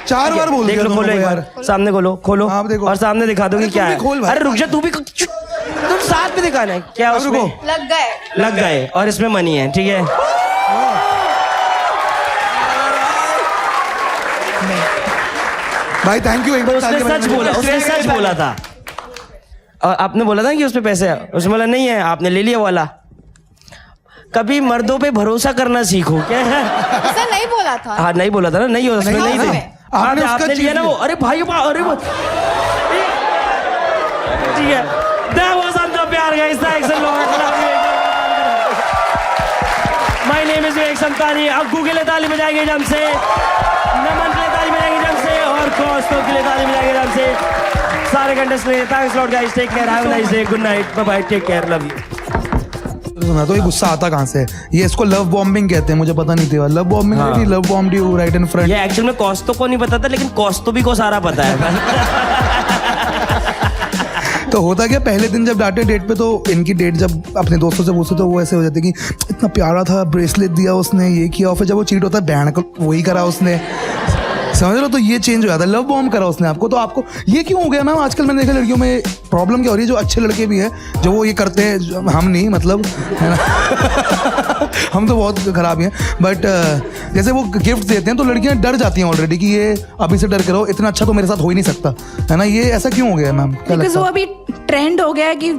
4 बार बोल
देख
दिया
लो, खोलो
दोनों
एक
को
बार,
यार।
सामने खोलो, खोलो
आप देखो।
और सामने दिखा दो कि क्या
तू भी खोल
है।
भाई।
अरे रुक जा, तू भी तुम साथ में दिखाना है क्या
अब
उसमें?
रुको।
लग गए।
लग गए और इसमें मनी है, ठीक है।
भाई थैंक यू, एक
तो
बार
उसने
ताली
सच
बजाओ।
बोला, उसने सच बोला था। और आपने बोला था कि उसमें पैसे है, उसमें बोला नहीं है, आपने ले लिया वाला। कभी मर्दों पे भरोसा करना सीखो, क्या है?
ऐसा नहीं बोला था।
हाँ नहीं बोला था ना, नहीं उसमें
नहीं
नहीं
था।
थे।
आपने
हाँ,
उसका
आपने लिया
चीज
ना वो, अरे भाई अरे ठीक है। That was अंधा प्यार guys, thanks a lot. My name is विवेक संतानी। अग्गू के लिए ताली बजाएंगे जम से, नमन के लिए ताली बजाएंगे जम से और कौस्तुभ के लिए ताली बजाएंगे जम से। सारे contestant, thanks lot guys, take care, have a nice day, good night, bye bye, take care, love you.
सुना तो ये गुस्सा आता कहाँ से है? ये इसको लव बॉम्बिंग कहते हैं, मुझे पता नहीं था। लव बॉम्बिंग नहीं, love bomb you right in front.
ये एक्चुअल में कौस्तुभ को नहीं पता था, लेकिन कौस्तुभी को सारा पता है।
तो होता क्या, पहले दिन जब डांटे डेट पे, तो इनकी डेट जब अपने दोस्तों से पूछते तो वो ऐसे हो जाते कि इतना प्यारा था, ब्रेसलेट दिया उसने, ये किया, और फिर जब वो चीट होता है, बहन को वही करा उसने, समझ रहे हो? तो ये चेंज हो जाता है, लव बॉम्ब करा उसने आपको। तो आपको ये क्यों हो गया मैम? आजकल मैंने देखा लड़कियों में प्रॉब्लम क्या हो रही है, जो अच्छे लड़के भी हैं जो वो ये करते हैं, हम नहीं, मतलब है ना। हम तो बहुत खराब हैं, बट जैसे वो गिफ्ट देते हैं तो लड़कियां डर जाती हैं ऑलरेडी कि ये अभी से डर के रहो, इतना अच्छा तो मेरे साथ हो ही नहीं सकता, है ना। ये ऐसा क्यों हो गया मैम, क्या
बिकॉज
लगता
वो
है?
अभी ट्रेंड हो गया है कि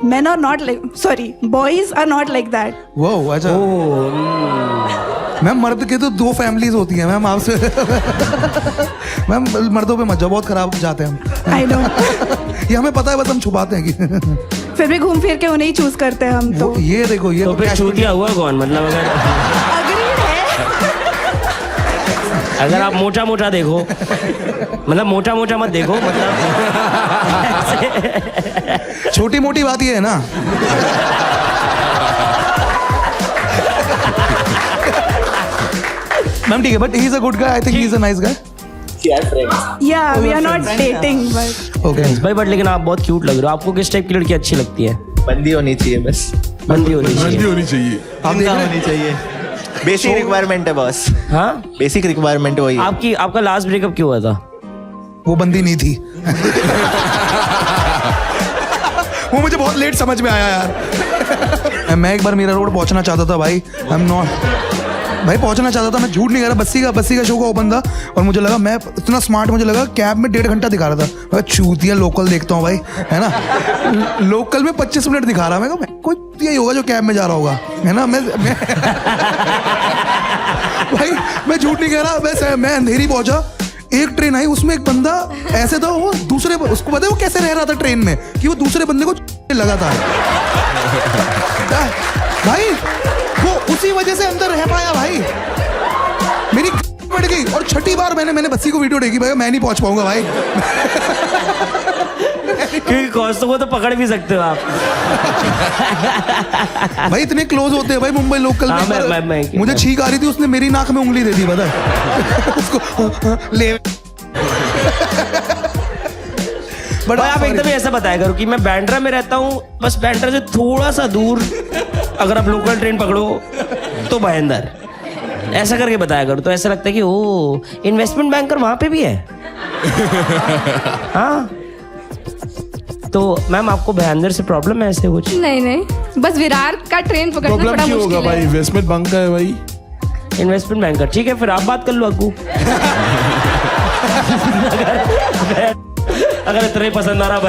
men are not like, sorry, boys are not like that.
वो अच्छा मैम, मर्द के तो 2 फैमिलीज होती हैं मैम, आपसे मैम मर्दों पे मत जाओ, बहुत खराब जाते हैं हम।
I know.
ये हमें पता है, बस हम छुपाते हैं कि
फिर भी घूम फिर के उन्हें ही चूज करते हैं हम तो।
ये देखो, ये
तो फिर
cash-
चूतिया हुआ कौन? मतलब
Agreed है।
अगर आप मोटा मोटा देखो, मतलब मोटा मोटा मत देखो, मतलब
छोटी मोटी बात ये है ना। मैम ठीक है, but he is a good guy, I think he is a nice guy.
Yeah, we are not dating, but
okay
भाई, बट लेकिन आप बहुत क्यूट लग रहे हो। आपको किस टाइप की लड़की अच्छी लगती है?
बंदी होनी चाहिए बस,
बंदी होनी
बंदी
चाहिए।
होनी चाहिए।
आप देख रहे
होनी चाहिए, बेसिक रिक्वायरमेंट है बस,
हाँ,
बेसिक रिक्वायरमेंट वही है।
आपका लास्ट ब्रेकअप क्यों हुआ था?
वो बंदी नहीं थी। वो मुझे बहुत लेट समझ में आया यार। मैं एक बार मीरा रोड पहुंचना चाहता था भाई, आई एम नॉट भाई, पहुंचना चाहता था, मैं झूठ नहीं कह रहा। बस्सी का शो का ओपन था और मुझे लगा, मैं इतना स्मार्ट, मुझे लगा कैब में 1.5 घंटा दिखा रहा था। मैं चूतिया लोकल देखता हूँ भाई, है ना। लोकल में 25 मिनट दिखा रहा। मैं कहा कोई यही होगा जो कैब में जा रहा होगा, है ना। मैं भाई मैं झूठ नहीं कह रहा। मैं अंधेरी पहुंचा, एक ट्रेन आई, उसमें एक बंदा ऐसे था, वो दूसरे, उसको पता है वो कैसे रह रहा था ट्रेन में, कि वो दूसरे बंदे को लगा था भाई। वो उसी वजह से अंदर रह पाया भाई। मेरी बढ़ गई और छठी बार मैंने बस्सी को वीडियो देखी, भाई मैं नहीं पहुंच पाऊंगा भाई।
क्योंकि कौस्तुभ को तो पकड़ भी सकते हो आप।
भाई इतने क्लोज होते हैं भाई मुंबई लोकल में।
हाँ, मैं
मुझे छींक आ रही थी, उसने मेरी नाक में उंगली दे दी, पता है उसको ले।
बट आप एकदम ऐसा बताया करो कि मैं बैंड्रा में रहता हूँ, बस बैंड्रा से थोड़ा सा दूर अगर आप लोकल ट्रेन पकड़ो तो भाईंदर, ऐसा करके बताया करो, तो ऐसा लगता है कि ओ इन्वेस्टमेंट बैंकर वहां पे भी है। हाँ, तो मैम आपको भाईंदर से प्रॉब्लम है ऐसे कुछ?
नहीं नहीं, बस विरार का ट्रेन पकड़ना
प्रॉब्लम
बड़ा
क्यों होगा
मुश्किल
भाई?
है।
इन्वेस्टमेंट बैंक का है भाई।
इन्वेस्टमेंट बैंकर, ठीक है, फिर आप बात कर लो अग्गू। अगर इतना ही पसंद आ रहा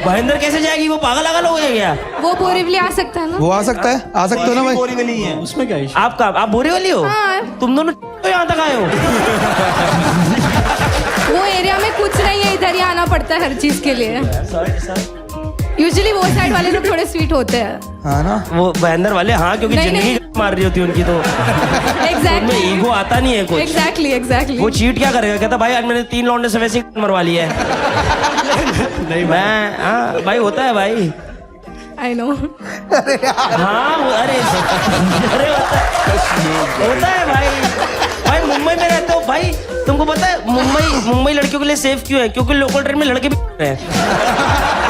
भाईंदर कैसे जाएगी? वो पागल आगल हो गया क्या?
वो बोरीवली आ सकता है ना।
वो आ सकता है ना भाई।
बोरीवली है, उसमें क्या इशू?
आप बोरीवली हो?
हाँ।
तुम दोनों तो यहाँ तक आए हो?
वो एरिया में कुछ नहीं है, इधर ही आना पड़ता है हर चीज के लिए।
यूजुअली वो साइड वाले लोग थोड़े स्वीट होते हैं.
हाँ ना.
वो अंदर वाले, हाँ, क्योंकि
नहीं,
जिंदगी
नहीं.
मार रही होती है उनकी, तो उनमें
एग्जैक्टली
ईगो आता नहीं है कुछ.
एग्जैक्टली
वो चीट क्या करेगा, कहता भाई आज मैंने 3 लौंडे से वैसे ही मरवा लिया है. नहीं मैं, हाँ भाई होता है भाई.
I know.
हाँ अरे होता है भाई. भाई मुंबई में रहते हो भाई, तुमको पता है मुंबई लड़कियों के लिए सेफ क्यों है? क्योंकि लोकल ट्रेन में लड़के भी हैं.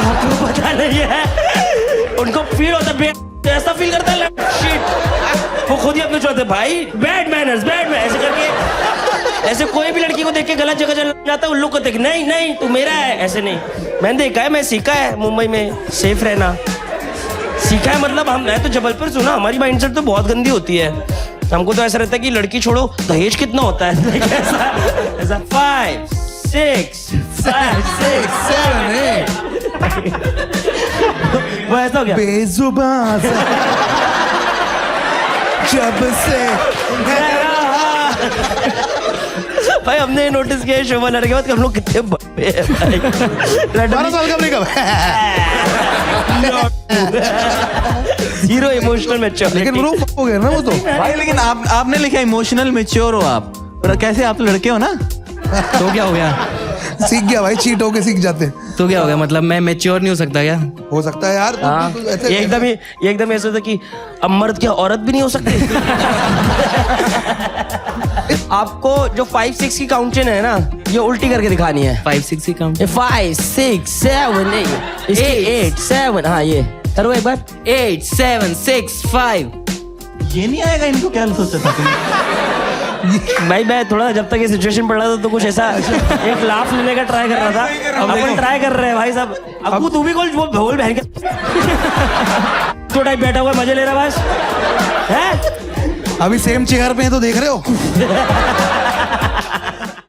आपको पता नहीं है, उनको फील होता है, ऐसा फील करता है शिट. वो खुद ही अपने चलते भाई बैड मैनर्स ऐसे करके. ऐसे कोई भी लड़की को देख के गलत जगह चला जाता है, उन लोग को देख नहीं नहीं तू मेरा है, ऐसे नहीं. मैंने देखा है, मैं सीखा है मुंबई में सेफ रहना. सीखा है मतलब हम, मैं तो जबलपुर सुना, हमारी माइंडसेट तो बहुत गंदी होती है. हमको तो ऐसा रहता है कि लड़की छोड़ो, दहेज कितना होता है. ऐसा 5 6 5 6 7 8 वो ऐसा हो गया.
बेजुबान से जब से
भाई हमने नोटिस किया है शोभा लड़के बाद हम लोग कितने बड़े हैं भाई.
12 साल का ब्रेकअप.
Zero emotional maturity.
लेकिन प्रूफ हो गया ना वो तो.
भाई लेकिन आपने लिखा इमोशनल मैच्योर हो आप, और कैसे आप लड़के हो ना.
तो क्या हो गया?
सीख गया भाई, चीट होके सीख जाते.
तो क्या हो गया, मतलब मैं मैच्योर नहीं हो सकता क्या?
हो सकता है यार.
हाँ, ये एकदम ऐसा था कि अब मर्द क्या औरत भी नहीं हो सकती. आपको जो 5 6 की काउंटिंग है ना, ये उल्टी करके दिखानी है.
5 6 की काउंट.
5 6 7 8 8 7. हाँ ये करो एक बार.
8 7 6 5.
ये नहीं आएगा इनको, क्या सोचा था तुम?
भाई मैं थोड़ा जब तक ये सिचुएशन पड़ रहा था तो कुछ ऐसा एक लाफ लेने का ट्राई कर रहा था. अपन ट्राई कर रहे हैं भाई साहब. अब तू भी बोल भोल बहन के तो टाइप बैठा हुआ मजे ले रहा बस है.
अभी सेम चेयर पे है तो देख रहे हो.